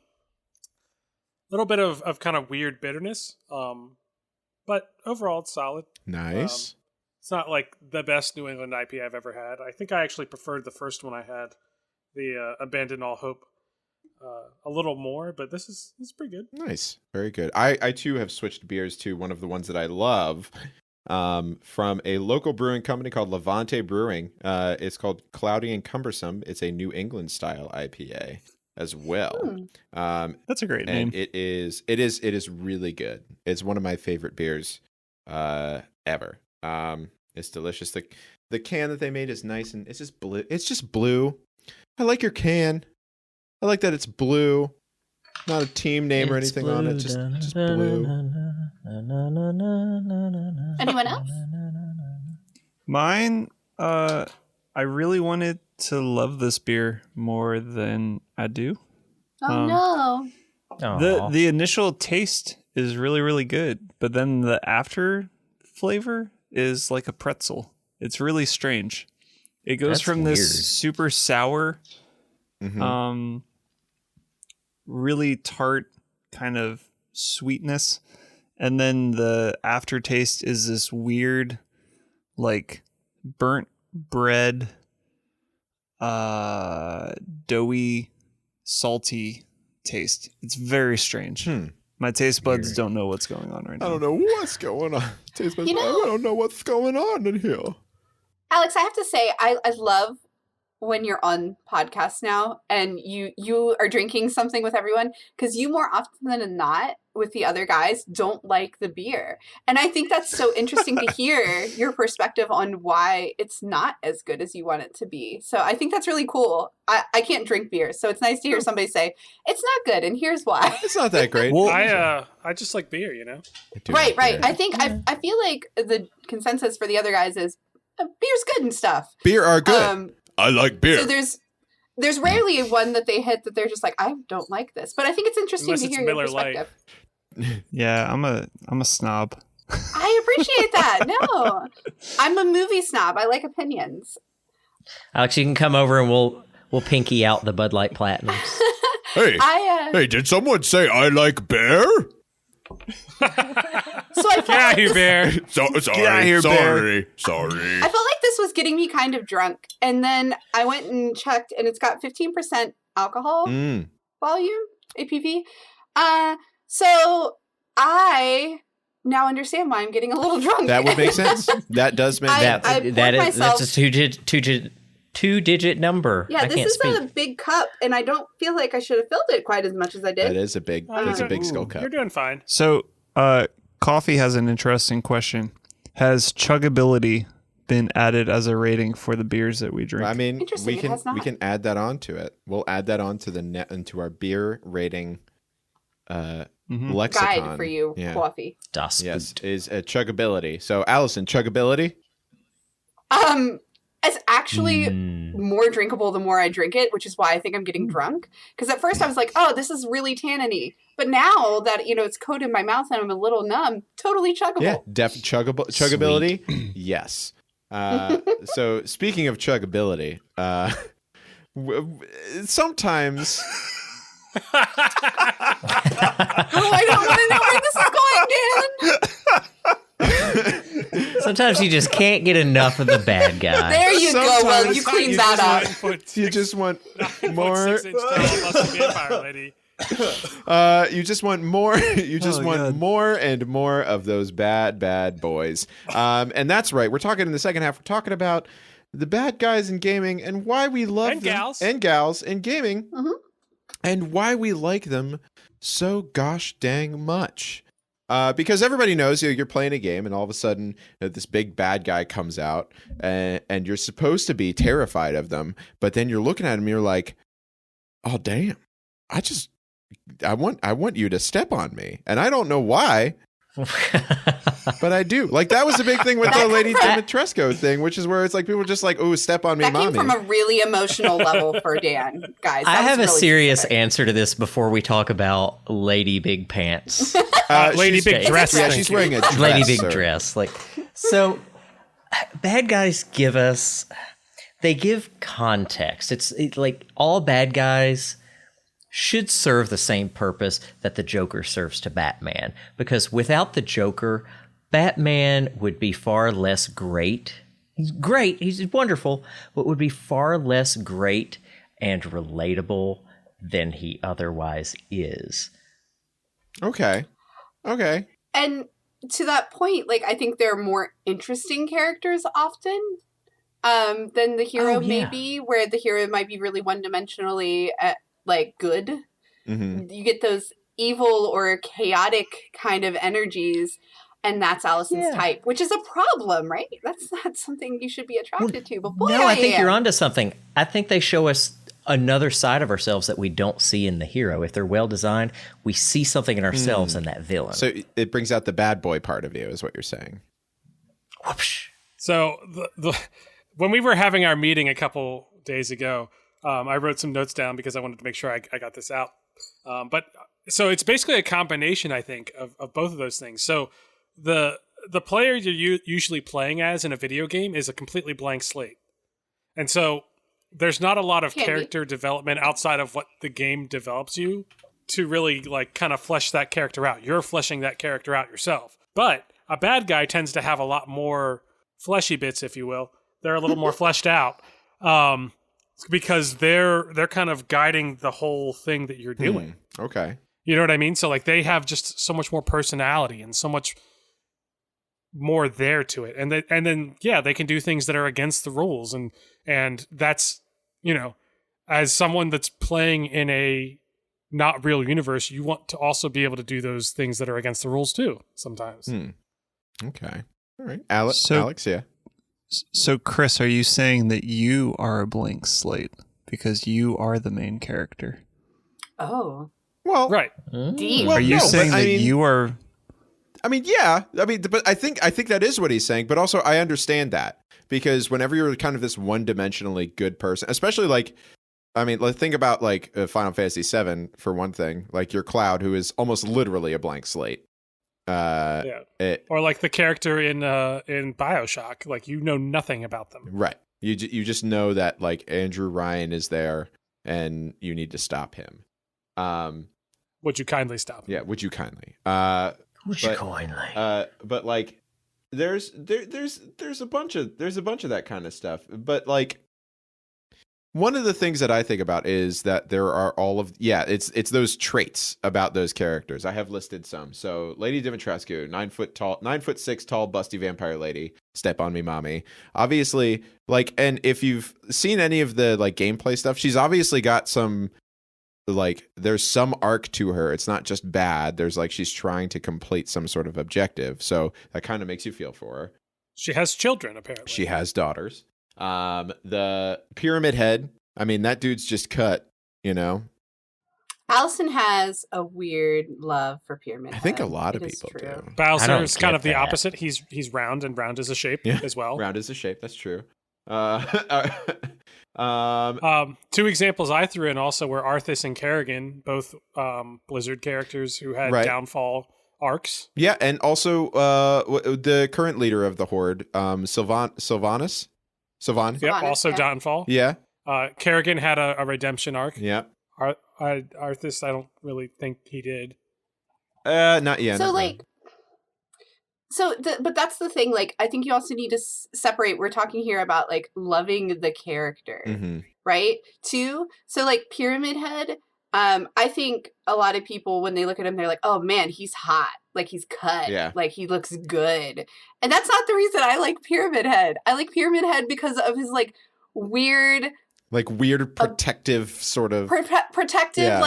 of weird bitterness. But overall it's solid. Nice. It's not like the best New England IPA I've ever had. I think I actually preferred the first one I had, the Abandon All Hope, a little more, but this is pretty good. Nice. Very good. I too have switched beers to one of the ones that I love, from a local brewing company called Levante Brewing. It's called Cloudy and Cumbersome. It's a New England style IPA as well. That's a great And name. it is really good. It's one of my favorite beers ever. It's delicious. The can that they made is nice, and it's just blue. It's just blue. I like your can. I like that it's blue. Not a team name or anything on it. Just blue. Anyone else? Mine, I really wanted to love this beer more than I do. Oh no. The initial taste is really, really good, but then the after flavor is like a pretzel. It's really strange. It goes That's from weird. this super sour, really tart kind of sweetness, and then the aftertaste is this weird, like burnt bread, doughy, salty taste. It's very strange. My taste buds don't know what's going on right now. I don't know what's going on. Taste buds, You know- I don't know what's going on in here. Alex, I have to say, I love when you're on podcasts now and you are drinking something with everyone, because you more often than not with the other guys don't like the beer. And I think that's so interesting to hear your perspective on why it's not as good as you want it to be. So I think that's really cool. I can't drink beer, so it's nice to hear somebody say, it's not good, and here's why. It's not that great. Well, I just like beer, you know? Right. I think, I feel like the consensus for the other guys is beer's good and stuff. Beer are good. I like beer. So there's rarely one that they hit that they're just like, I don't like this. But I think it's interesting to hear your perspective. Yeah, I'm a snob. I appreciate that. No, I'm a movie snob. I like opinions. Alex, you can come over and we'll pinky out the Bud Light Platinums. Hey, hey, did someone say I like bear? So I felt Yeah, you bear. Sorry. here, Sorry. I felt like this was getting me kind of drunk. And then I went and checked, and it's got 15% alcohol volume, APV. So I now understand why I'm getting a little drunk. That would make sense. That does make sense. That's a two-digit number. Yeah, this is a big cup, and I don't feel like I should have filled it quite as much as I did. That is a big, that's a big skull cup. You're doing fine. So, Coffee has an interesting question. Has chuggability been added as a rating for the beers that we drink? I mean, Interesting, it has not. we can add that onto it. We'll add that onto into our beer rating lexicon. Guide for you, Coffee. Das Yes, Boot. is a chuggability. So, Allison, chuggability? It's actually more drinkable the more I drink it, which is why I think I'm getting drunk. Because at first I was like, oh, this is really tanniny. But now that, it's coated in my mouth and I'm a little numb, totally chuggable. Yeah, chuggability. Yes. So speaking of chuggability, sometimes. I don't want to know where this is going, Dan. Sometimes you just can't get enough of the bad guy. There you go. Well, you cleaned that up. You just want more. 6 inch tall vampire lady. You just want more. You just want more and more of those bad boys. And that's right. We're talking in the second half. We're talking about the bad guys in gaming and why we love and them, gals and gals in gaming, and why we like them so gosh dang much. Because everybody knows you're playing a game, and all of a sudden this big bad guy comes out, and you're supposed to be terrified of them, but then you're looking at him, and you're like, "Oh damn! I want you to step on me," and I don't know why, but I do. Like that was the big thing with the Lady Dimitrescu thing, which is where it's like people are just like, "Oh, step on me, that mommy." That came from a really emotional level for Dan, guys. I have a really serious specific. answer to this before we talk about Lady Big Pants. Lady Big Dress. Yeah, she's wearing a dress. Lady Big sir. Dress. So bad guys they give context. It's like all bad guys should serve the same purpose that the Joker serves to Batman. Because without the Joker, Batman would be far less great. He's great, he's wonderful, but would be far less great and relatable than he otherwise is. Okay. And to that point, I think there are more interesting characters often than the hero maybe, where the hero might be really one-dimensionally good. Mm-hmm. You get those evil or chaotic kind of energies, and that's Allison's type, which is a problem, right? That's not something you should be attracted to. But boy, I think you're onto something. I think they show us another side of ourselves that we don't see in the hero. If they're well designed, we see something in ourselves in that villain. So it brings out the bad boy part of you, is what you're saying. Whoopsh. So when we were having our meeting a couple days ago, I wrote some notes down because I wanted to make sure I got this out. But so it's basically a combination, I think, of both of those things. So the player you're usually playing as in a video game is a completely blank slate. And so there's not a lot of character development outside of what the game develops you to really kind of flesh that character out. You're fleshing that character out yourself. But a bad guy tends to have a lot more fleshy bits, if you will. They're a little more fleshed out. Because they're kind of guiding the whole thing that you're doing. Okay. You know what I mean? So they have just so much more personality and so much more there to it. And then they can do things that are against the rules. And that's, as someone that's playing in a not real universe, you want to also be able to do those things that are against the rules too sometimes. Okay. All right. So- Alex, yeah. So, Chris, are you saying that you are a blank slate because you are the main character? Oh, Well, Right. deep. Well, Are you no, saying but that I mean- you are? I mean, yeah. I mean, but I think that is what he's saying. But also, I understand that because whenever you're kind of this one-dimensionally good person, especially like, I mean, let's think about like Final Fantasy VII for one thing. Like your Cloud, who is almost literally a blank slate. Or like the character in BioShock, like you know nothing about them. Right. You just know that like Andrew Ryan is there, and you need to stop him. Would you kindly stop? Yeah. Would you kindly? Would you kindly? But like, there's a bunch of that kind of stuff. But like, one of the things that I think about is that there are it's those traits about those characters. I have listed some. So Lady Dimitrescu, 9'6" tall, busty vampire lady. Step on me, mommy. Obviously, like, and if you've seen any of the like gameplay stuff, she's obviously got some, like, there's some arc to her. It's not just bad. There's like, she's trying to complete some sort of objective. So that kind of makes you feel for her. She has children, apparently. She has daughters. The Pyramid Head, I mean, that dude's just cut, you know. Allison has a weird love for Pyramid I think a Head. lot of It is people true. do. Bowser is kind get of the that. opposite. He's round, and round is a shape as well. Round is a shape, that's true. 2 examples I threw in also were Arthas and Kerrigan, both Blizzard characters who had Right. downfall arcs. Yeah, and also the current leader of the Horde, Sylvanas? Sylvan? Yep, Sylvanas, also yeah. downfall. Yeah, Kerrigan had a redemption arc. yeah. Arthas, I don't really think he did. Not yet. So like, but that's the thing. Like, I think you also need to separate. We're talking here about like loving the character, Mm-hmm. right? Too. So like Pyramid Head. I think a lot of people when they look at him, they're like, "Oh man, he's hot. Like he's cut. Yeah. Like he looks good." And that's not the reason I like Pyramid Head. I like Pyramid Head because of his like weird. Like weird protective sort of. Protective, Yeah.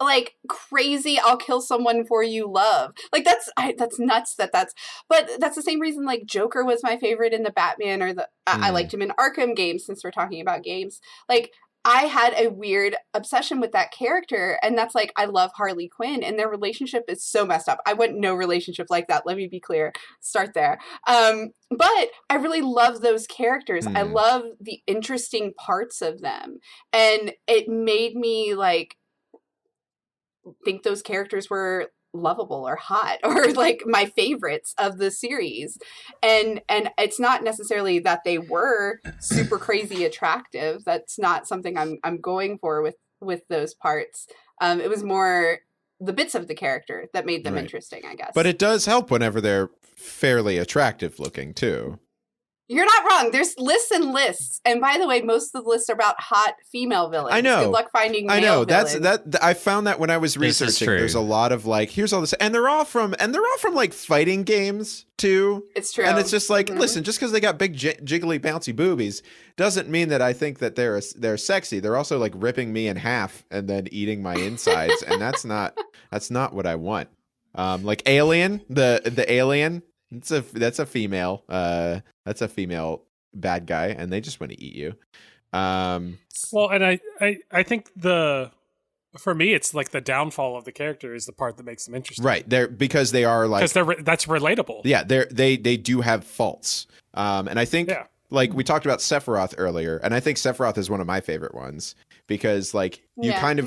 like crazy. I'll kill someone for you, love. Like that's nuts. But that's the same reason. Like Joker was my favorite in the Batman, or I liked him in Arkham games. Since we're talking about games, like I had a weird obsession with that character, and that's like I love Harley Quinn, and their relationship is so messed up. I want no relationship like that. Let me be clear. Start there. But I really love those characters. I love the interesting parts of them, and it made me like think those characters were lovable or hot or like my favorites of the series. And it's not necessarily that they were super crazy attractive. That's not something I'm going for with those parts. It was more the bits of the character that made them Right. interesting, I guess. But it does help whenever they're fairly attractive looking too. You're not wrong. There's lists and lists. And by the way, most of the lists are about hot female villains. I know. Good luck finding male I know villains. that I found that when I was This is researching. true. There's a lot of like, here's all this, and they're all from like fighting games too. It's true. And it's just like, Mhm. listen, just because they got big jiggly bouncy boobies doesn't mean that I think that they're sexy. They're also like ripping me in half and then eating my insides, and that's not what I want. Like Alien, the Alien, that's a female bad guy, and they just want to eat you. Well, and I think for me, it's like the downfall of the character is the part that makes them interesting. Right, because they are like, Because that's relatable. yeah, they do have faults. And I think like we talked about Sephiroth earlier, and I think Sephiroth is one of my favorite ones because like you kind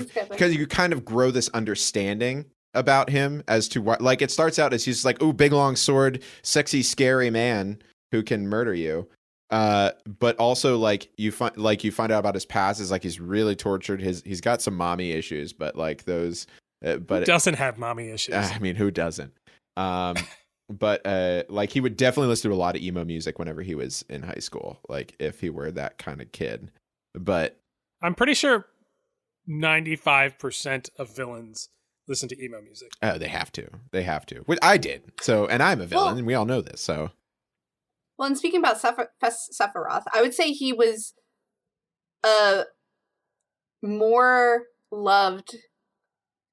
of grow this understanding about him as to what, like, it starts out as he's like, ooh, big long sword, sexy scary man who can murder you. But also like you find out about his past is like he's really tortured. He's got some mommy issues, but like those, but Who doesn't have mommy issues? I mean, who doesn't? But like he would definitely listen to a lot of emo music whenever he was in high school, like if he were that kind of kid. But I'm pretty sure 95% of villains listen to emo music. oh, they have to. Which I did. So, and I'm a villain, Well- and we all know this. So Well, and speaking about Sephiroth, I would say he was more loved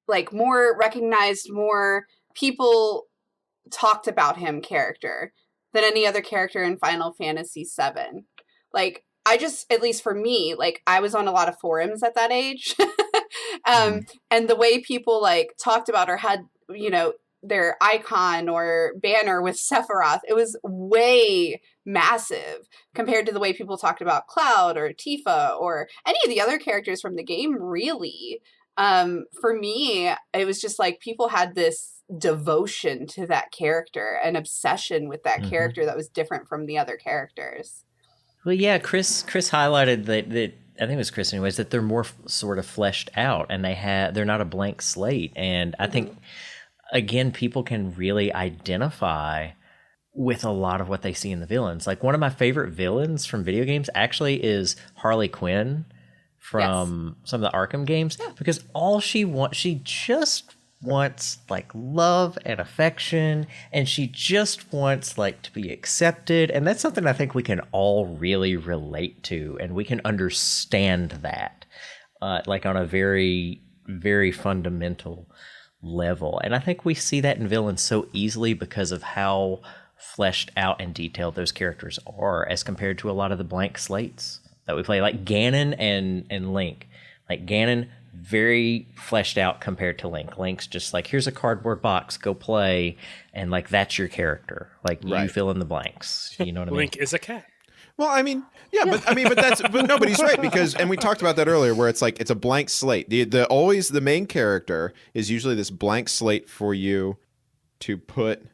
like more recognized, more people talked about him character than any other character in Final Fantasy VII. Like, I just, at least for me, like, I was on a lot of forums at that age. And the way people, like, talked about or had, you know, their icon or banner with Sephiroth, it was way massive compared to the way people talked about Cloud or Tifa or any of the other characters from the game, really. For me, it was just like people had this devotion to that character, an obsession with that character that was different from the other characters. Well, yeah, Chris highlighted that I think it was Chris anyways, that they're more sort of fleshed out and they're not a blank slate. And I think, again, people can really identify with a lot of what they see in the villains. Like, one of my favorite villains from video games actually is Harley Quinn from some of the Arkham games, because all she just wants like love and affection, and she just wants like to be accepted, and that's something I think we can all really relate to, and we can understand that like on a very, very fundamental level. And I think we see that in villains so easily because of how fleshed out and detailed those characters are as compared to a lot of the blank slates that we play, like Ganon and Link. Like Ganon, very fleshed out compared to Link. Link's just like, here's a cardboard box, go play, and like that's your character. Like you fill in the blanks. You know what I mean? Link is a cat. Well, I mean, but nobody's right, because, and we talked about that earlier, where it's like it's a blank slate. The main character is usually this blank slate for you to put.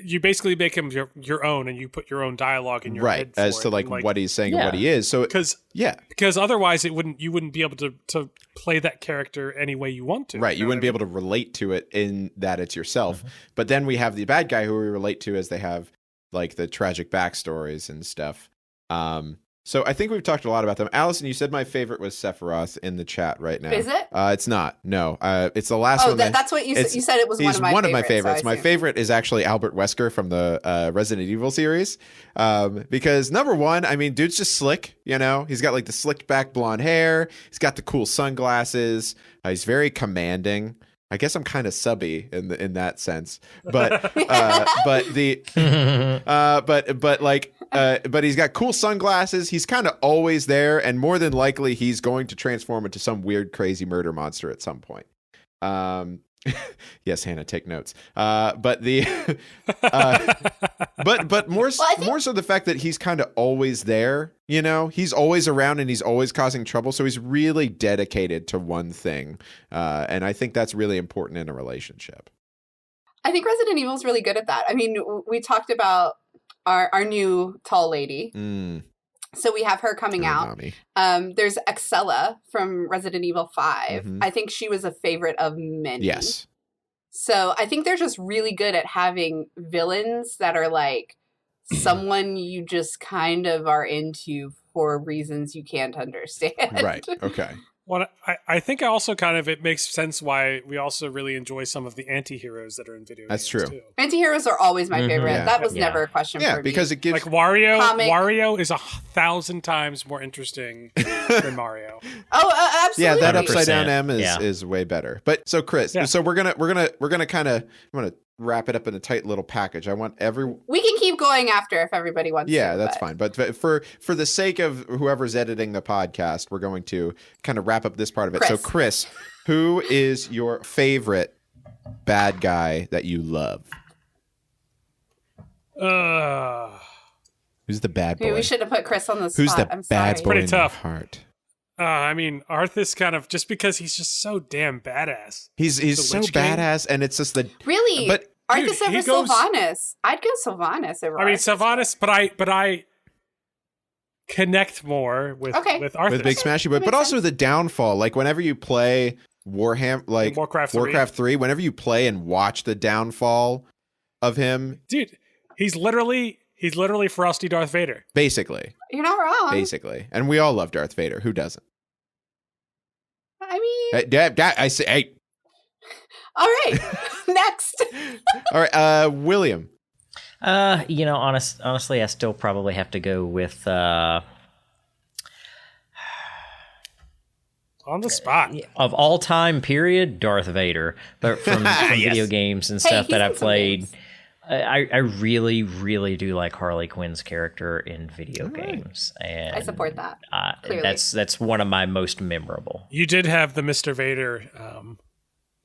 You basically make him your own, and you put your own dialogue in your head for as to like what he's saying and what he is. So because otherwise you wouldn't be able to play that character any way you want to. Right, you wouldn't be able to relate to it in that it's yourself. But then we have the bad guy who we relate to as they have like the tragic backstories and stuff. So I think we've talked a lot about them. Allison, you said my favorite was Sephiroth in the chat right now. Is it? It's not. No. It's the last one. That's what you said. You said it was one of my favorites. So my favorite is actually Albert Wesker from the Resident Evil series. Because number one, I mean, dude's just slick, you know? He's got like the slicked back blonde hair. He's got the cool sunglasses. He's very commanding. I guess I'm kind of subby in that sense, but but he's got cool sunglasses. He's kind of always there, and more than likely, he's going to transform into some weird, crazy murder monster at some point. Yes, Hannah, take notes. But more so the fact that he's kind of always there. You know, he's always around and he's always causing trouble. So he's really dedicated to one thing, and I think that's really important in a relationship. I think Resident Evil is really good at that. I mean, we talked about our new tall lady. So we have her coming out. There's Excella from Resident Evil 5. I think she was a favorite of many. Yes. So I think they're just really good at having villains that are like someone you just kind of are into for reasons you can't understand. Right. Okay. Well, I think also kind of it makes sense why we also really enjoy some of the anti-heroes that are in video games. That's true. Too. Anti-heroes are always my favorite. Yeah. That was never a question for me. Yeah, because it gives... Like Wario is 1,000 times more interesting than Mario. Oh, absolutely. Yeah, that upside down M is way better. But so Chris, so we're gonna kind of wrap it up in a tight little package. I want we can keep going after if everybody wants to. Yeah, that's fine. But for the sake of whoever's editing the podcast, we're going to kind of wrap up this part of it. So Chris, who is your favorite bad guy that you love? Who's the bad boy? Maybe we should have put Chris on the spot. Who's the bad boy pretty tough. In the heart? I mean, Arthas kind of just because he's just so damn badass. He's so badass, and it's just the really. But Arthas over Sylvanas. I'd go Sylvanas over. I mean, Sylvanas, but I connect more with Arthas. With Big Smashy Boy, but also the downfall. Like whenever you play Warcraft 3, whenever you play and watch the downfall of him, dude, he's literally Frosty Darth Vader. Basically. You're not wrong. Basically. And we all love Darth Vader. Who doesn't? I mean... I say, hey. All right. Next. All right. William. Honestly, I still probably have to go with... On the spot. Of all time, period, Darth Vader. But from video games and stuff that I've played, I really, really do like Harley Quinn's character in video games. And I support that. That's one of my most memorable. You did have the Mr. Vader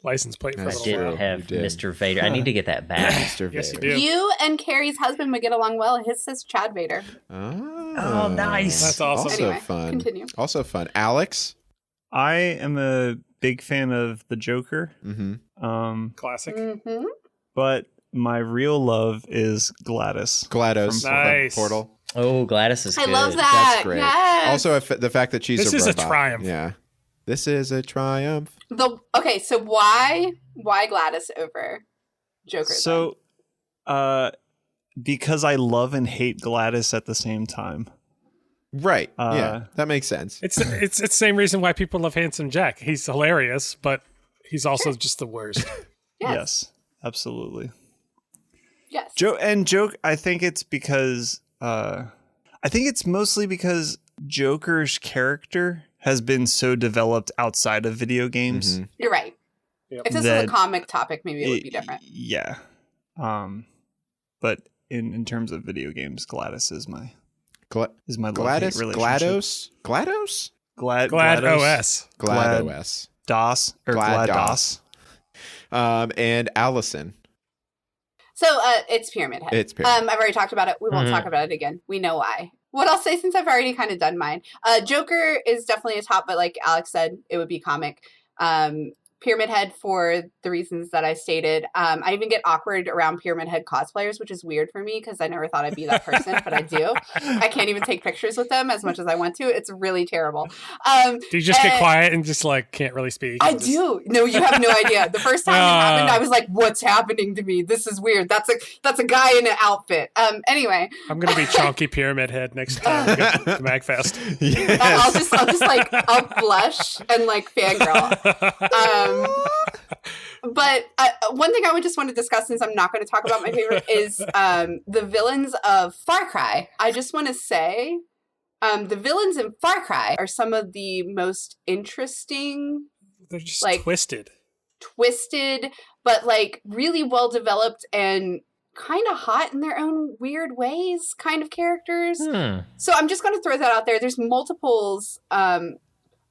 license plate for a I little did while. have Mr. Vader. I need to get that back. Mr. Vader. Yes, you do. You and Carrie's husband would get along well. His says Chad Vader. Oh, nice. That's awesome. Also Anyway, fun. continue. Also fun. Alex? I am a big fan of the Joker. Mm-hmm. Classic. Mm-hmm. But my real love is GLaDOS. GLaDOS from Nice. Portal. Oh, GLaDOS is I good. love that. That's great. Yes. Also, the fact that she's This a is a robot. triumph. Yeah. This is a triumph. Okay, so why GLaDOS over Joker? So, because I love and hate GLaDOS at the same time. Right. Yeah. That makes sense. It's the same reason why people love Handsome Jack. He's hilarious, but he's also just the worst. Yes, absolutely. Yes. Joke. I think it's because I think it's mostly because Joker's character has been so developed outside of video games. Mm-hmm. You're right. Yep. If this was a comic topic, maybe it would be different. Yeah. But in terms of video games, GLaDOS is my GLaDOS? relationship. GLaDOS? Glad OS. GLaDOS. DOS or GLaDOS. And Allison. So it's Pyramid Head. It's Pyramid. I've already talked about it. We won't talk about it again. We know why. What I'll say, since I've already kind of done mine, Joker is definitely a top, but like Alex said, it would be comic. Pyramid Head for the reasons that I stated. I even get awkward around Pyramid Head cosplayers, which is weird for me because I never thought I'd be that person, but I do. I can't even take pictures with them as much as I want to. It's really terrible. Do you just get quiet and just like can't really speak? I do. No, you have no idea. The first time it happened, I was like, "What's happening to me? This is weird." That's a guy in an outfit. Anyway, I'm gonna be Chonky Pyramid Head next time we go to MagFest. Yes. I'll just like I'll blush and like fangirl. But one thing I would just want to discuss, since I'm not going to talk about my favorite, is the villains of Far Cry. I just want to say the villains in Far Cry are some of the most interesting. They're just like twisted, but like really well developed and kind of hot in their own weird ways kind of characters. So I'm just going to throw that out there. There's multiples.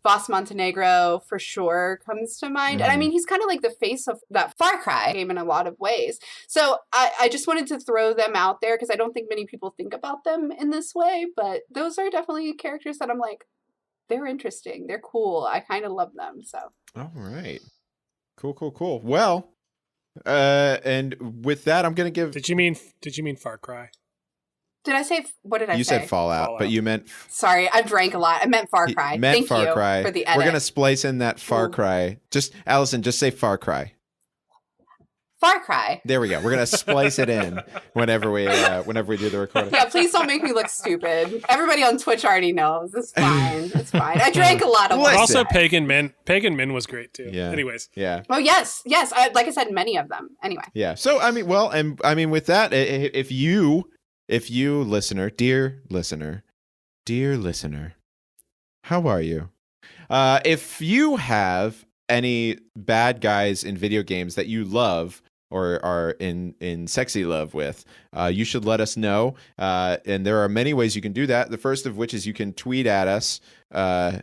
Voss Montenegro for sure comes to mind. And I mean, he's kind of like the face of that Far Cry game in a lot of ways. So I just wanted to throw them out there because I don't think many people think about them in this way, but those are definitely characters that I'm like, they're interesting. They're cool. I kind of love them. So. All right. Cool. Well, and with that, I'm going to give... Did you mean Far Cry? Did I say, what did I say? You said Fallout, but you meant... Sorry, I've drank a lot. I meant Far Cry. Thank Far you Cry. for the edit. We're going to splice in that Far Cry. Just, Allison, just say Far Cry. Far Cry. There we go. We're going to splice it in whenever we do the recording. Yeah, please don't make me look stupid. Everybody on Twitch already knows. It's fine. It's fine. I drank a lot of But wine. also Pagan Min was great too. Yeah. Anyways. Yeah. Oh, yes. Like I said, many of them. Anyway. Yeah. So, I mean, with that, if you listener, dear listener, how are you? If you have any bad guys in video games that you love or are in sexy love with, you should let us know. And there are many ways you can do that. The first of which is you can tweet at us, hashtag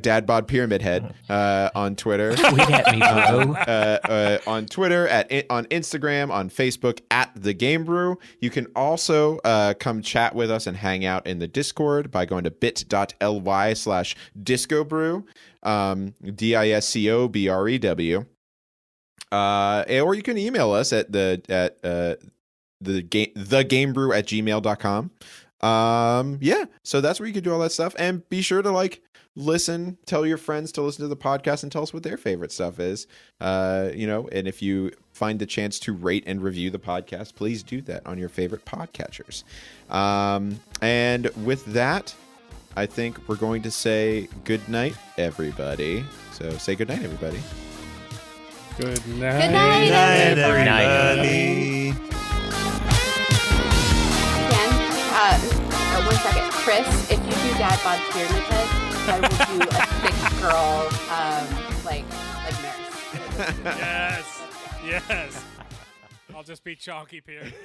dadbodpyramidhead on Twitter. Tweet at me, bro. On Twitter, on Instagram, on Facebook at The Game Brew. You can also come chat with us and hang out in the Discord by going to bit.ly/discobrew, DISCOBREW. Or you can email us at thegamebrew@gmail.com. Yeah, so that's where you can do all that stuff, and be sure to listen, tell your friends to listen to the podcast and tell us what their favorite stuff is. And if you find the chance to rate and review the podcast, please do that on your favorite podcatchers. And with that, I think we're going to say good night, everybody. So say good night, everybody. Good night. Good night, everybody. Again, 1 second. Chris, if you can dad bod pyramid head, I will do a thick girl, like nurse. Yes. I'll just be Chalky Period.